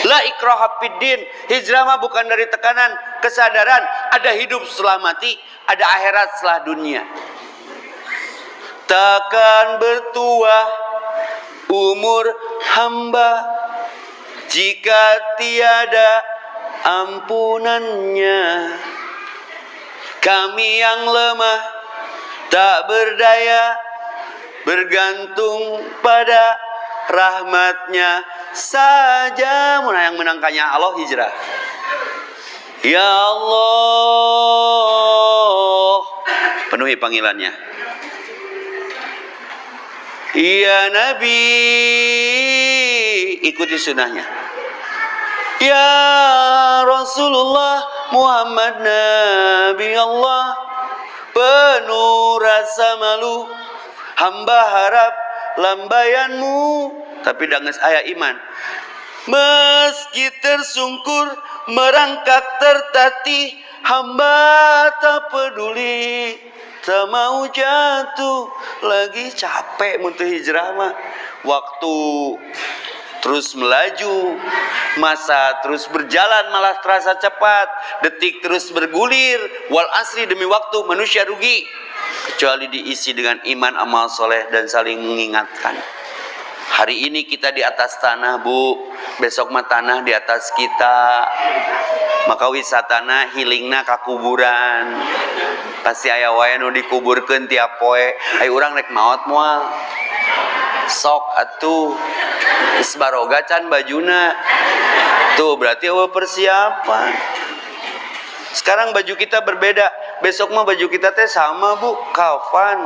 La ikraha fiddin. Hijrah mah bukan dari tekanan, kesadaran ada hidup setelah mati, ada akhirat setelah dunia. Takkan bertuah umur hamba jika tiada ampunannya. Kami yang lemah tak berdaya bergantung pada rahmatnya saja. Mana yang menangkannya Allah hijrah. Ya Allah, penuhi panggilannya. Ya Nabi, ikuti sunnahnya. Ya Rasulullah Muhammad Nabi Allah, penuh rasa malu, hamba harap lambayanmu. Tapi danges aya iman. Meski tersungkur, merangkak tertatih, hamba tak peduli, tak mau jatuh lagi. Capek muntah hijrah mah. Waktu terus melaju, masa terus berjalan malah terasa cepat, detik terus bergulir. Wal asri, demi waktu manusia rugi, kecuali diisi dengan iman, amal soleh, dan saling mengingatkan. Hari ini kita di atas tanah, Bu, besok mah tanah di atas kita. Maka wisatana hilingna ka kuburan. Pasti aya wae nu dikuburkeun tiap poe. Ai urang rek maot moal. Sok atuh geus baroga can bajuna. Tuh berarti eueuh persiapan. Sekarang baju kita berbeda. Besok mah baju kita teh sama, Bu, kafan.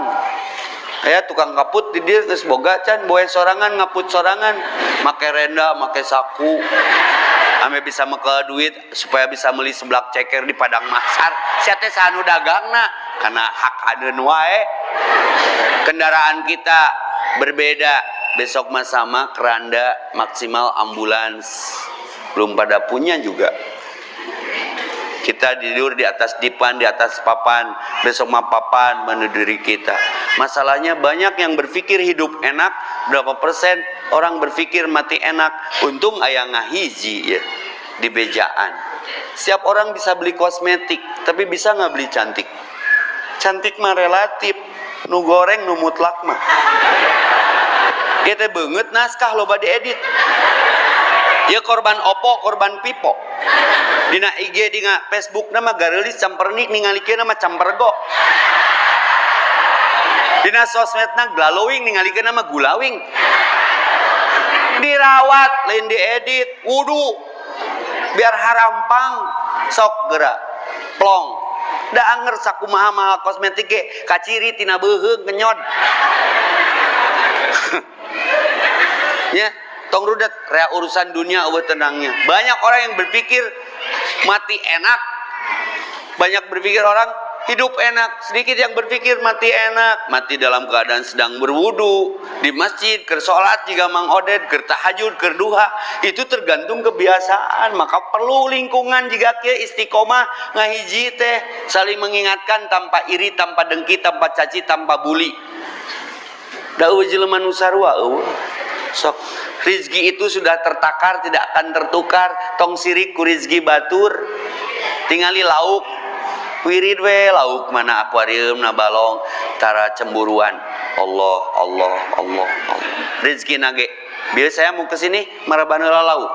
Aya tukang kaput di dieu geus boga can boe sorangan, ngaput sorangan, make renda, make saku. Ame bisa mekel duit supaya bisa meuli seblak ceker di padang mahsyar. Sia teh sanu dagangna kana hak adeun wae. Kendaraan kita berbeda. Besok mah sama, keranda, maksimal ambulans. Belum pada punya juga. Kita tidur di atas dipan, di atas papan. Besok mah papan menuduri kita. Masalahnya banyak yang berpikir hidup enak. Berapa persen orang berpikir mati enak. Untung aya ngahiji ya di bejaan. Setiap orang bisa beli kosmetik, tapi bisa nggak beli cantik? Cantik mah relatif. Nu goreng nu mutlak mah. Kita banget naskah loba diedit. Ya korban opo, korban pipo. Dina IG, dina Facebook nama garelis campernik ningalikeun nama campergo. Dina sosmedna glowing ningalikeun nama gulawing. Dirawat lain diedit, wudu biar harampang sok geura plong. Da anger sakumaha mahal kosmetik ge kaciri tina beuheung ngenyod. Ya, tong rudet rea urusan dunia eueuh tenangnya. Banyak orang yang berpikir mati enak. Banyak berpikir orang hidup enak. Sedikit yang berpikir mati enak. Mati dalam keadaan sedang berwudu di masjid, keur salat jiga Mang Oded, keur tahajud, keur duha. Itu tergantung kebiasaan. Maka perlu lingkungan jiga kieu istiqomah ngahiji teh saling mengingatkan tanpa iri, tanpa dengki, tanpa caci, tanpa bully. Da eueuh jelema nu sarua eueuh. Sok rizki itu sudah tertakar, tidak akan tertukar. Tong sirik ku rizki batur. Tingali lauk wirid we, lauk mana akuarium na balong tara cemburuan. Allah Allah Allah Allah. Rizki nage bila saya mau kesini marabana lauk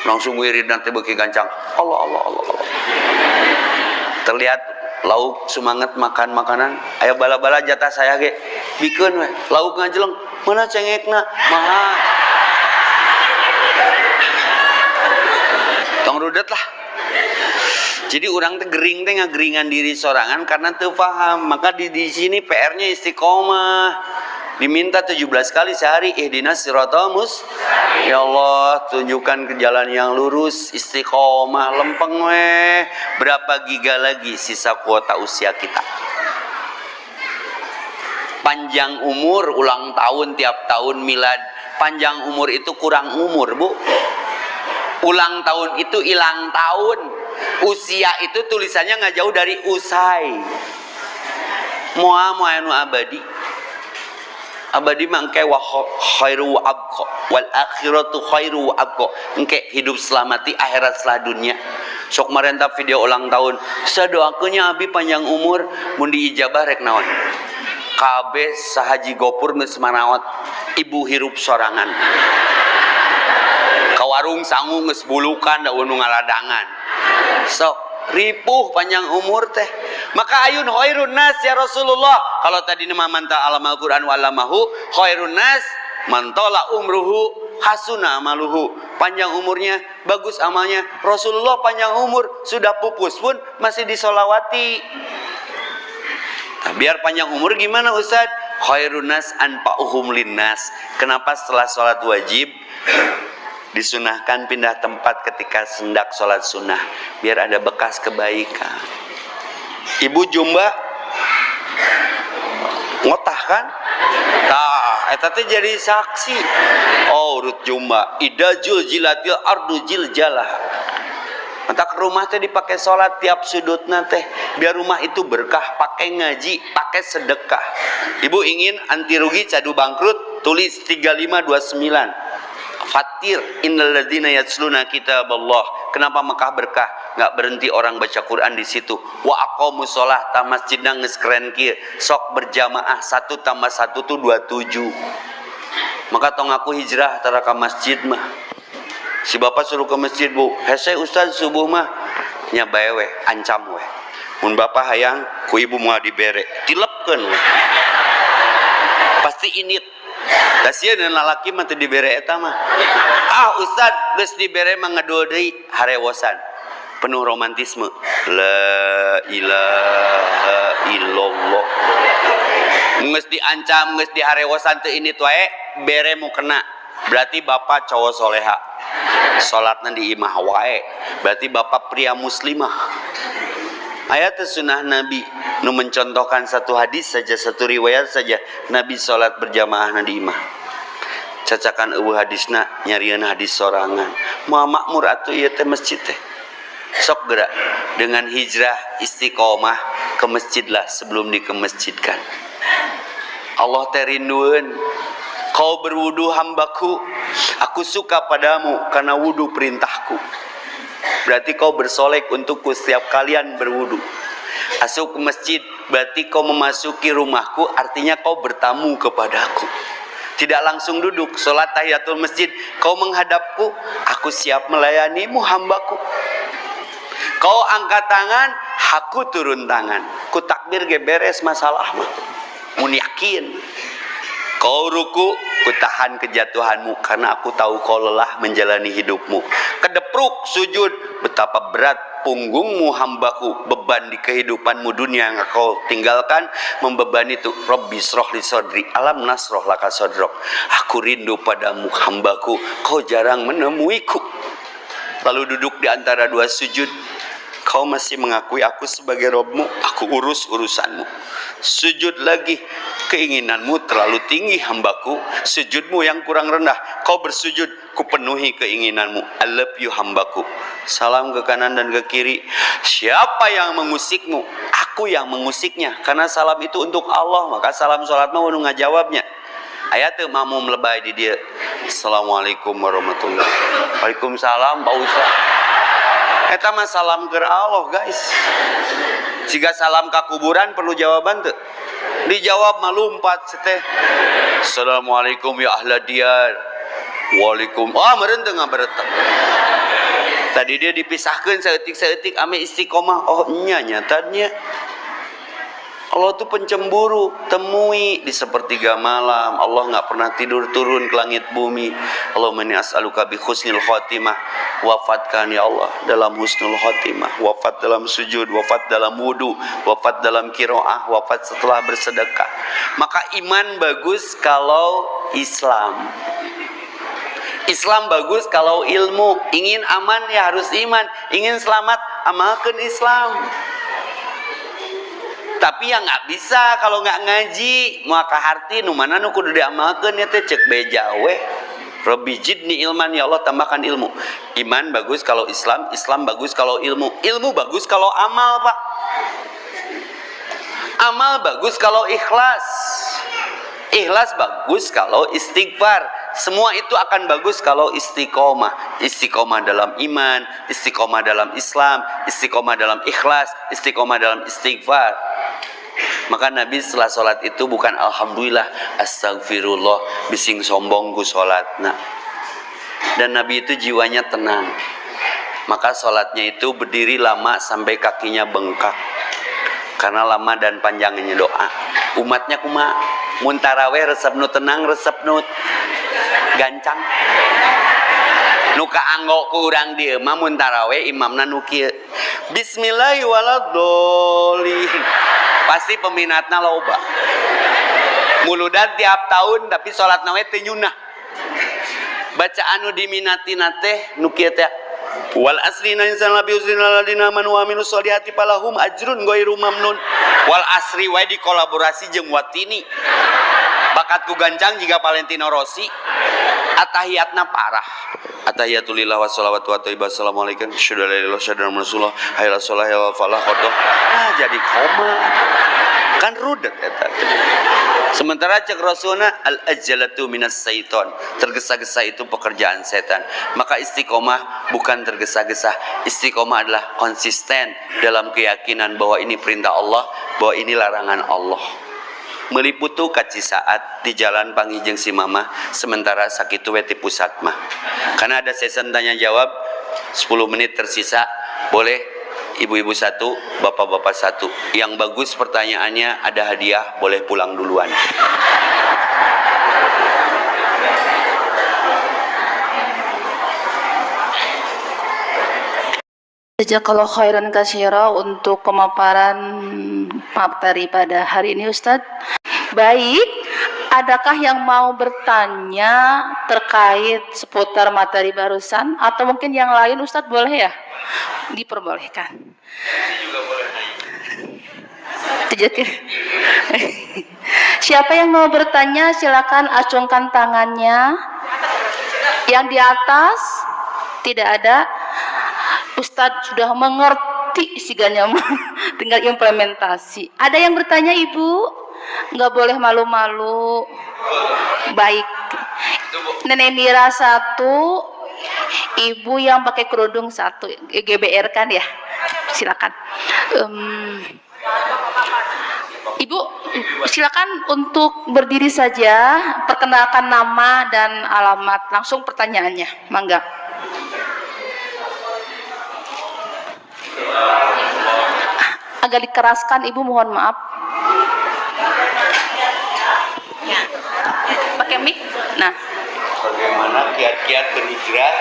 langsung wirid nanti beuki gancang Allah Allah Allah Allah. Terlihat lauk semangat makan makanan. Aya bala-bala jatah saya ge bikeun we lauk ngajeleng mana cengekna mahal. Tong rudet lah. Jadi orang teh gering teh ngageringan diri sorangan karena teu paham. Maka di sini PR-nya istiqomah. Diminta 17 kali sehari ihdinas siratal mustaqim. Ya Allah, tunjukkan ke jalan yang lurus, istiqomah, lempeng we. Berapa giga lagi sisa kuota usia kita? Panjang umur, ulang tahun tiap tahun milad. Panjang umur itu kurang umur, Bu. Ulang tahun itu hilang tahun. Usia itu tulisannya nggak jauh dari usai. Moa anu abadi. Abadi mangke wa khairu wa abqa wal akhiratu khairu wa abqa. Engke hidup selamati akhirat setelah dunia. Sok marenta video ulang tahun. Sadoakeunnya abi panjang umur mun diijabah rek naon. Kabeh sahaji gopur geus manaot ibu hirup sorangan. Ka warung sangu geus bulukan da nu ngaladangan. Sok ripuh panjang umur teh. Maka ayun khairun nas ya Rasulullah. Kalau tadi nama manta alamal Quran wa alamahu, khairun nas man tala umruhu hasuna amaluhu. Panjang umurnya, bagus amalnya. Rasulullah panjang umur, sudah pupus pun masih disolawati. Nah, biar panjang umur gimana Ustaz? Khairun nas anfa'uhum linnas. Kenapa setelah sholat wajib Disunahkan pindah tempat ketika hendak sholat sunnah, biar ada bekas kebaikan. Ibu jumba ngotah kan? Eta teh jadi saksi. Oh, urut jumba. Ida jilatil ardu jiljalah. Mata ke rumah teh dipakai sholat tiap sudutna teh, biar rumah itu berkah. Pakai ngaji, pakai sedekah. Ibu ingin anti rugi cadu bangkrut, tulis 3529 Fatir innal ladzina yatsluna kitaballah. Kenapa Mekah berkah? Nggak berhenti orang baca Quran di situ. Wa aqamus shalah, ta masjidna geus keren kieu. Sok berjamaah 1 tambah 1 tuh 27. Maka tong aku hijrah tara ka masjid mah. Si bapak suruh ke masjid, Bu. Hese ustaz subuh mah nya bae we, ancam we. Mun bapak hayang ku ibu moal dibere, tilepkeun we. Pasti init. Da sieun lalaki mah teu dibere eta mah. Ah ustaz geus dibere mah ngadul deui harewosan. Penuh romantisme. La ilaha illallah. Geus diancam, geus diharewosan teu init wae, bere mu kena. Berarti bapak cowok soleha. Salatna di imah wae. Berarti bapak pria muslimah. Ayat sunnah Nabi nu mencontohkan satu hadis saja, satu riwayat saja, Nabi salat berjamaah di imah. Cacakan eueuh hadisna nyarieun hadis sorangan. Moal makmur atuh ieu teh masjid teh. Sok gerak dengan hijrah istiqomah ke masjidlah sebelum dikemasjidkan. Allah teh rindueun. Kau berwudu hambaku, aku suka padamu karena wudu perintahku. Berarti kau bersolek untukku setiap kalian berwudu. Masuk ke masjid, berarti kau memasuki rumahku, artinya kau bertamu kepadaku. Tidak langsung duduk, sholat tahiyatul masjid, kau menghadapku, aku siap melayanimu hambaku. Kau angkat tangan, aku turun tangan. Ku takbir ge beres masalah mah. Mun yakin. Kau ruku, ku tahan kejatuhanmu karena aku tahu kau lelah menjalani hidupmu. Kedepruk sujud, betapa berat punggungmu hambaku, beban di kehidupanmu dunia yang kau tinggalkan membebani itu. Rabbi sroh li sodri, alam nasroh laka sodrok. Aku rindu padamu hambaku, kau jarang menemuiku. Lalu duduk di antara dua sujud, kau masih mengakui aku sebagai Robmu, aku urus urusanmu. Sujud lagi, keinginanmu terlalu tinggi hambaku, sujudmu yang kurang rendah, kau bersujud, kupenuhi keinginanmu. I love you hambaku. Salam ke kanan dan ke kiri. Siapa yang mengusikmu? Aku yang mengusiknya, karena salam itu untuk Allah, maka salam salat mah anu ngajawabnya. Ayat teu makmum lebay di dia. Assalamualaikum warahmatullahi wabarakatuh. Waalaikumsalam Pak Ustaz. Eta mah salam ke Allah guys. Jika salam ke kuburan perlu jawaban tuh. Dijawab mah lumpat teh. Assalamualaikum ya ahla diyar. Waalaikum. Meureun teu ngaberetek. Tadi dia dipisahkeun saeutik-saeutik ame istiqomah. Oh nya nyatanya. Allah tuh pencemburu, temui di sepertiga malam. Allah nggak pernah tidur turun ke langit bumi. Allahumma inni as'aluka bi husnil khotimah. Wafatkan ya Allah dalam husnul khotimah. Wafat dalam sujud, wafat dalam wudu, wafat dalam kiroah, wafat setelah bersedekah. Maka iman bagus kalau Islam. Islam bagus kalau ilmu. Ingin aman ya harus iman. Ingin selamat amalkan Islam. Tapi yang nggak bisa kalau nggak ngaji, maka harti nu mana nu kudu diamalkeun ya teh cek beja we. Rabbi jidni ilman, ya Allah tambahkan ilmu. Iman bagus kalau Islam, Islam bagus kalau ilmu, ilmu bagus kalau amal, Pak. Amal bagus kalau ikhlas. Ikhlas bagus kalau istighfar. Semua itu akan bagus kalau istiqomah. Istiqomah dalam iman, istiqomah dalam Islam, istiqomah dalam ikhlas, istiqomah dalam istighfar. Maka Nabi setelah sholat itu bukan alhamdulillah, astagfirullah, bising sombong ku sholat. Nah, dan Nabi itu jiwanya tenang. Maka sholatnya itu berdiri lama sampai kakinya bengkak. Karena lama dan panjangnya doa. Umatnya kumaha? Mun taraweh resep nu tenang, resep nu gancang. Nu kaanggo ku urang dieu mah mun taraweh imamna nu kieu. Bismillahirrahmanirrahim. Pasti peminatna loba. Muludan tiap tahun tapi salat nawe teu nyunah. bacaan nu diminatina teh nu kieu teh wal asri inna insana lafi khusrin alladziina aamanu wa amilus sholihati falahum ajrun ghairu mamnun. Wal asri wae dikolaborasi jeung Watini. Bakat ku gancang jika Valentino Rossi. Atahiyatna parah. Atahiyatulillah wa sholawatu wa thayyibah assalamualaikum syada la ilaha illallah rasulullah hayya shalah ya falah qad. Jadi koma. Kan rudet eta. Sementara cek Rasulna al-ajjalatu minas syaiton, tergesa-gesa itu pekerjaan setan. Maka istiqomah bukan tergesa-gesa. Istiqomah adalah konsisten dalam keyakinan bahwa ini perintah Allah, bahwa ini larangan Allah. Meliputu kaci saat di jalan panggijeng si mama, sementara sakitu we ti pusat mah. Karena ada sesi tanya jawab 10 menit tersisa, boleh ibu-ibu satu, bapak-bapak satu. Yang bagus pertanyaannya ada hadiah, boleh pulang duluan. Jazakallahu khairan katsira untuk pemaparan materi pada hari ini Ustadz. Baik, adakah yang mau bertanya terkait seputar materi barusan atau mungkin yang lain Ustadz boleh ya? Diperbolehkan. Juga boleh. Siapa yang mau bertanya silakan acungkan tangannya. Yang di atas tidak ada. Ustadz sudah mengerti siganya, tinggal implementasi. Ada yang bertanya Ibu? Nggak boleh malu-malu. Baik. Nenek Mira 1, Ibu yang pakai kerudung 1, GBR kan ya? Silakan. Ibu, silakan untuk berdiri saja, perkenalkan nama dan alamat, langsung pertanyaannya, mangga. Agak dikeraskan Ibu, mohon maaf. Ya. Pakai mic. Nah. Bagaimana kiat-kiat berhijrah?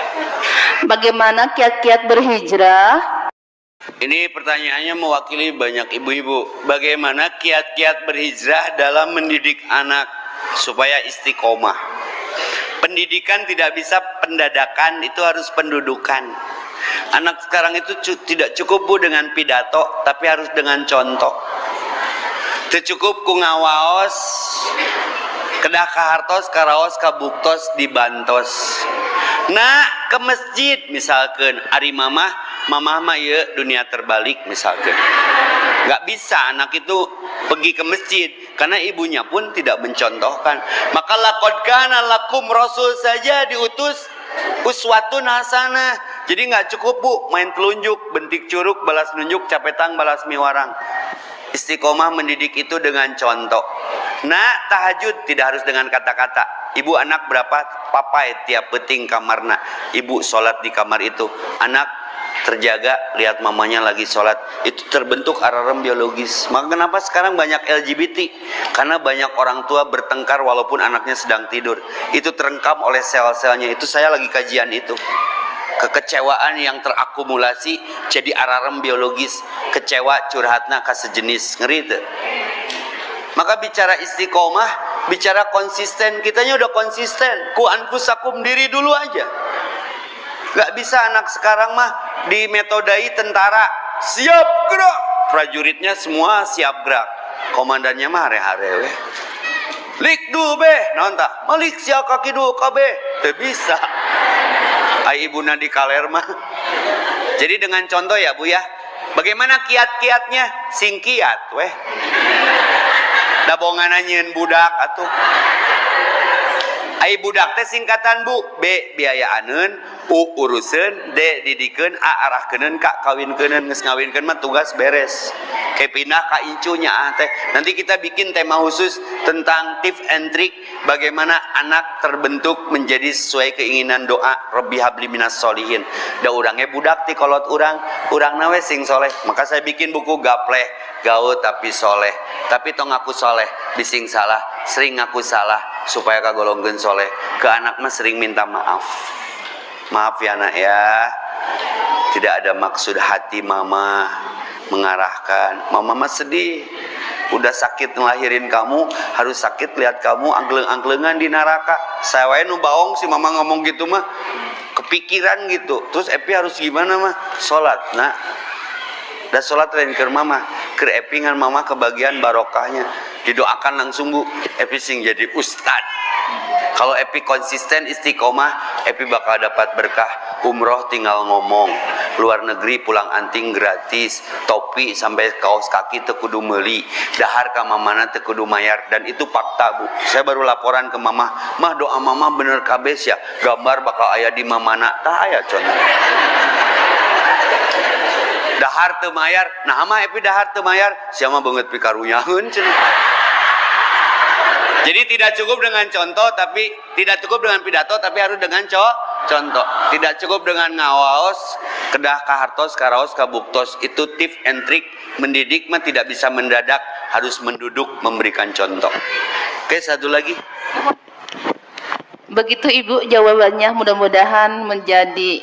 Bagaimana kiat-kiat berhijrah? Ini pertanyaannya mewakili banyak ibu-ibu. Bagaimana kiat-kiat berhijrah dalam mendidik anak supaya istiqomah? Pendidikan tidak bisa pendadakan, itu harus pendudukan. Anak sekarang itu tidak cukup Bu dengan pidato, tapi harus dengan contoh. Teu cukup ku ngawaos, kedah kahartos, karaos, kabuktos, dibantos. Nah, ke masjid misalkan, ari mamah mah ya dunia terbalik misalkan. Gak bisa anak itu pergi ke masjid karena ibunya pun tidak mencontohkan. Maka laqad kana lakum rasul saja diutus uswatun hasanah. Jadi nggak cukup Bu main telunjuk, bentik curug, balas nunjuk, capetang, balas miwarang. Istiqomah mendidik itu dengan contoh. Nah, tahajud tidak harus dengan kata-kata. Ibu anak berapa? Papai tiap peting kamarna. Ibu sholat di kamar itu. Anak terjaga, lihat mamanya lagi sholat. Itu terbentuk alarm biologis. Maka kenapa sekarang banyak LGBT? Karena banyak orang tua bertengkar walaupun anaknya sedang tidur. Itu terekam oleh sel-selnya. Itu saya lagi kajian itu. Kekecewaan yang terakumulasi jadi alarm biologis. Kecewa curhatna ka sejenis, ngeri itu. Maka bicara istiqomah, bicara konsisten, kitanya udah konsisten. Ku anfusakum, diri dulu aja. Gak bisa anak sekarang mah dimetodai tentara, siap gerak, prajuritnya semua siap gerak, komandannya mah hare-hare weh. Lik du be, nonta, malik siap kaki du kabe, teu bisa. Ai ibuna di kaler mah. Jadi dengan contoh ya Bu ya. Bagaimana kiat-kiatnya? Sing kiat weh. Da bongan nyeun budak atuh. Ai budak teh singkatan Bu. B biayaaneun, U uruseun, D didikeun, A arahkeuneun, K kawinkeun, geus ngawinkeun mah tugas beres. Kayak pindah ka incunya teh. Nanti kita bikin tema khusus tentang tips and trick bagaimana anak terbentuk menjadi sesuai keinginan doa Rabbi habli minas solihin. Da urang ge budak ti kolot urangna we sing soleh. Maka saya bikin buku gapleh, gaul tapi soleh. Tapi tong ngaku soleh, bising salah, sering ngaku salah supaya kagolongkeun soleh. Ke anak mah sering minta maaf. Maaf ya nak ya. Tidak ada maksud hati mama mengarahkan. Mama mah sedih. Udah sakit ngelahirin kamu, harus sakit lihat kamu angleng-anglengan di neraka. Saya wae nu baong si mama ngomong gitu mah. Kepikiran gitu. Terus Epi harus gimana mah? Salat. Nah, dan sholat lain ke mama, ke epingan mama kebagian barokahnya. Didoakan langsung Bu, Epi sing jadi ustad. Kalau Epi konsisten istiqomah, Epi bakal dapat berkah. Umroh tinggal ngomong, luar negeri pulang anting gratis, topi sampai kaos kaki teu kudu meuli, dahar ka mamana teu kudu mayar. Dan itu fakta Bu. Saya baru laporan ke mama, mah doa mama bener kabes ya, gambar bakal aya di mamana, tah aya contoh. Dahar teu mayar, nah mah Epi dahar teu mayar, siapa banget pikarunyaheun cenah. Jadi tidak cukup dengan contoh, tapi tidak cukup dengan pidato, tapi harus dengan contoh. Tidak cukup dengan ngawaos, kedah kahartos, karaos, kabuktos. Itu tips and trick. Mendidik mah tidak bisa mendadak, harus menduduk, memberikan contoh. Oke, satu lagi. Begitu Ibu jawabannya, mudah-mudahan menjadi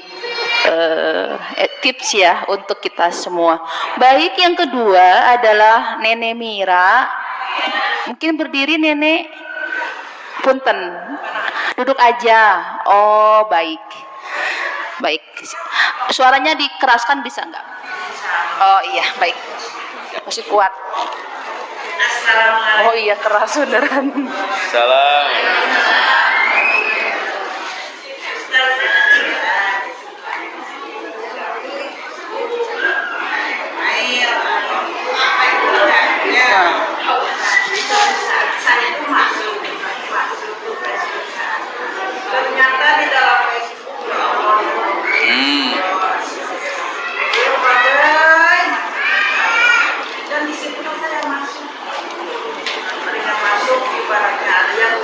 tips ya untuk kita semua. Baik, yang kedua adalah Nenek Mira. Mungkin berdiri Nenek. Punten. Duduk aja. Oh, baik. Baik. Suaranya dikeraskan bisa enggak? Oh iya, baik. Masih kuat. Oh iya, keras beneran. Salam. Ternyata di dalam Facebook dan di situ saya masuk. Mereka masuk ibaratnya yang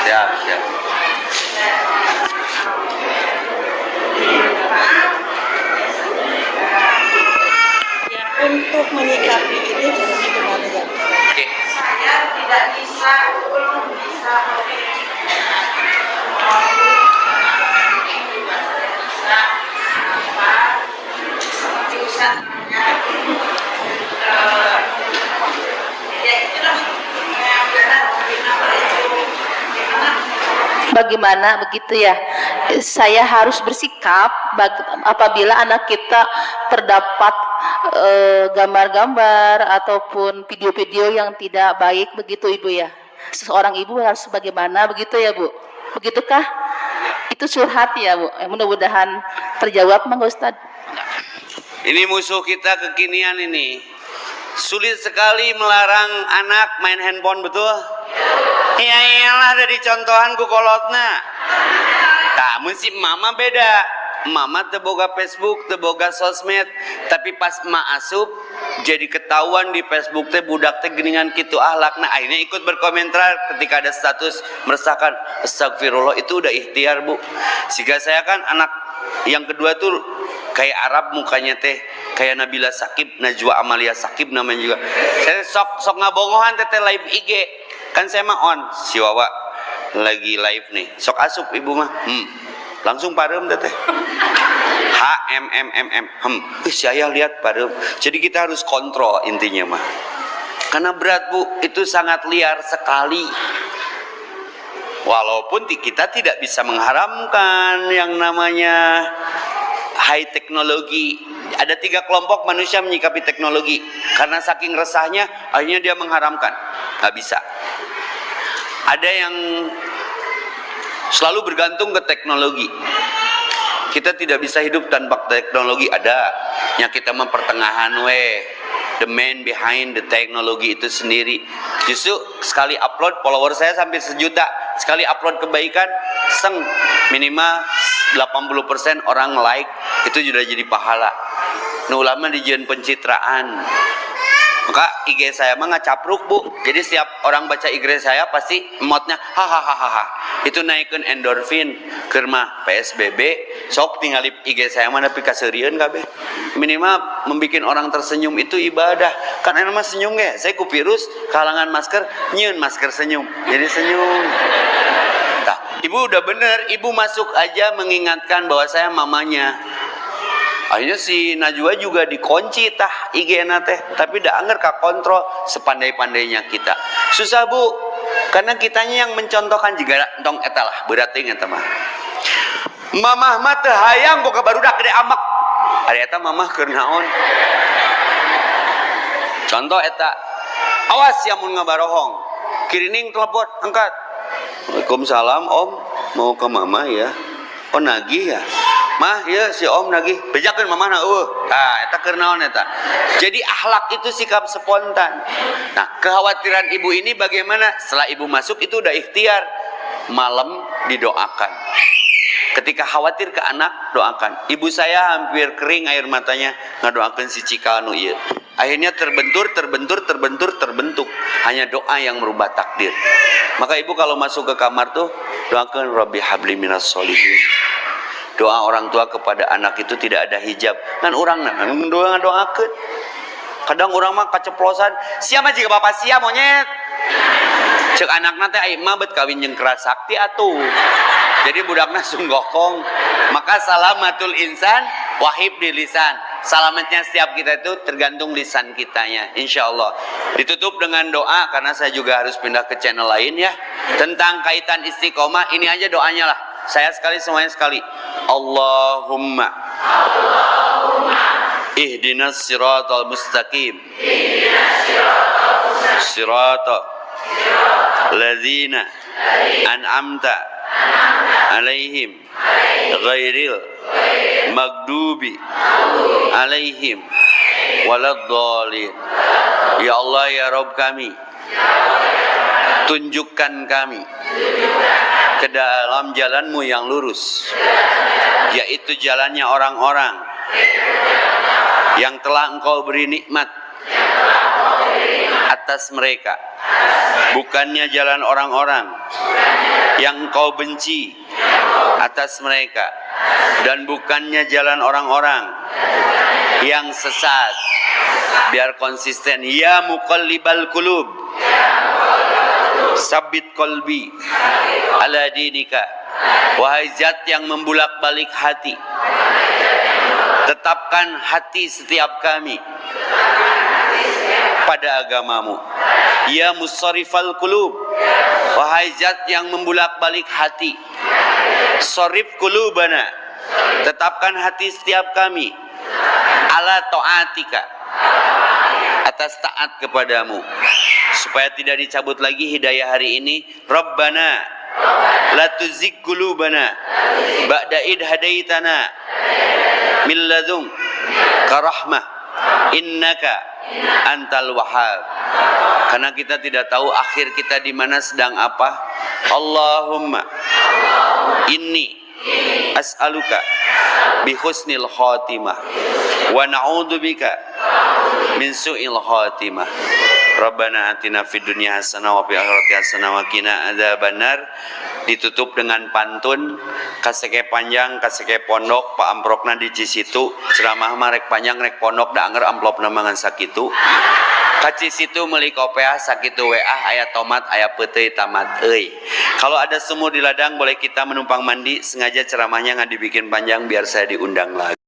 Siap. ya, untuk menyikapi ini jadi gimana ya? Oke. Saya tidak bisa, belum bisa Bagaimana begitu ya? Saya harus bersikap apabila anak kita terdapat gambar-gambar ataupun video-video yang tidak baik begitu Ibu ya. Seorang ibu harus bagaimana begitu ya Bu? Begitukah? Itu curhat ya Bu. Mudah-mudahan terjawab Mang Ustadz. Ini musuh kita kekinian ini. Sulit sekali melarang anak main handphone, betul? Ya iyalah, dari contohan ku kolotna. Kamu sih mama beda. Mama teboga Facebook, teboga sosmed, tapi pas emak asup jadi ketahuan di Facebook teh budak teh geningan kitu ahlakna. Akhirnya ikut berkomentar ketika ada status meresahkan. Astagfirullah, itu udah ikhtiar Bu. Sehingga saya kan anak yang kedua tuh kayak Arab mukanya teh, kayak Nabila Sakib, Najwa Amalia Sakib namanya juga. Saya sok ngabongohan teteh live IG. Kan saya mah on, si Wawa lagi live nih. Sok asup ibu mah. Langsung parem teteh. Saya lihat parem. Jadi kita harus kontrol intinya mah. Karena berat Bu, itu sangat liar sekali. Walaupun kita tidak bisa mengharamkan yang namanya high teknologi. Ada 3 kelompok manusia menyikapi teknologi. Karena saking resahnya, akhirnya dia mengharamkan. Gak bisa. Ada yang selalu bergantung ke teknologi. Kita tidak bisa hidup tanpa teknologi. Ada yang kita mempertengahan the man behind the technology itu sendiri. Justru sekali upload, follower saya sampai 1 juta. Sekali upload kebaikan, minimal 80% orang like, itu sudah jadi pahala. Nu ulama dijieun pencitraan. Maka IG saya mah ngacapruk Bu. Jadi setiap orang baca IG saya pasti emotnya hahaha. Itu naikkeun endorfin keur mah PSBB sok tingali IG saya mah nepi ka seurieun kabeh. Minimal membikin orang tersenyum itu ibadah. Kan enak mah senyum ge. Saya ku virus kalangan masker, nyieun masker senyum. Jadi senyum. Nah, Ibu udah bener, Ibu masuk aja mengingatkan bahwa saya mamanya. Akhirnya si Najwa juga dikunci tah IG-na teh, tapi da anger ka kontrol sepandai-pandainya kita. Susah Bu, karena kitanya yang mencontohkan juga entong eta lah berat teh eta mah. Mamah mah teu hayang boga barudak gede amak. Ari eta mamah keur naon? Contoh eta, awas ya mun ngabarohong. Kirining telepon, angkat. Waalaikumsalam Om, mau ke mama ya. Oh nagih ya. Mah ya si Om nagih, bejakeun mamahna eueuh. Tah eta keur naon eta. Jadi akhlak itu sikap spontan. Nah, kekhawatiran ibu ini bagaimana? Setelah ibu masuk itu udah ikhtiar. Malam didoakan. Ketika khawatir ke anak, doakan. Ibu saya hampir kering air matanya ngadoakeun si Cikal nu ieu. Akhirnya terbentur. Hanya doa yang merubah takdir. Maka ibu kalau masuk ke kamar tuh doakan Rabbi habli minas solihin. Doa orang tua kepada anak itu tidak ada hijab. Kan orang doakan. Kadang orang mah keceplosan. Siapa jika bapak sia monyet? Cek anak nanti aing mah bet kawin jeung keras sakti atuh. Jadi budakna sunggokong. Maka salamatul insan wahib di lisan. Selamatnya setiap kita itu tergantung lisan kitanya, insya Allah. Ditutup dengan doa, karena saya juga harus pindah ke channel lain ya. Tentang kaitan istiqomah, ini aja doanya lah. Saya semuanya sekali. Allahumma ihdinas siratal mustaqim. Siratal ladzina an'amta alaihim ghairil magdubi alaihim waladdallin. Ya Allah ya Rabb kami, tunjukkan kami ke dalam jalanmu yang lurus, yaitu jalannya orang-orang yang telah engkau beri nikmat atas mereka, bukannya jalan orang-orang yang engkau benci atas mereka, dan bukannya jalan orang-orang yang sesat. Biar konsisten. Ya muqallibal qulub, sabit qalbi ala dinika. Wahai zat yang membulak-balik hati, tetapkan hati setiap kami pada agamamu. Ya musarrifal qulub, wahai zat yang membulak-balik hati, sorif qulubana, tetapkan hati setiap kami ala taatika, atas taat kepadamu, supaya tidak dicabut lagi hidayah hari ini. Rabbana la tuzigh qulubana ba'da id hadaitana min ladunka rahmah innaka antal wahhab. Karena kita tidak tahu akhir kita di mana, sedang apa. Allahumma inni as'aluka bi husnil khatimah wa na'udzubika min su'il khatimah. Rabbana atina fid dunya hasanah wa fil akhirati hasanah wa qina adzabannar. Ditutup dengan pantun kaseke panjang kaseke pondok pa amprokna di Cisitu. Ceramah mah rek panjang rek pondok da anger amplopna mangan sakitu. Ka Cisitu meuli kopiah sakitu WA aya tomat aya peuteuy tamat euy. Kalau ada sumur di ladang boleh kita menumpang mandi. Sengaja ceramahnya nggak dibikin panjang biar saya diundang lagi.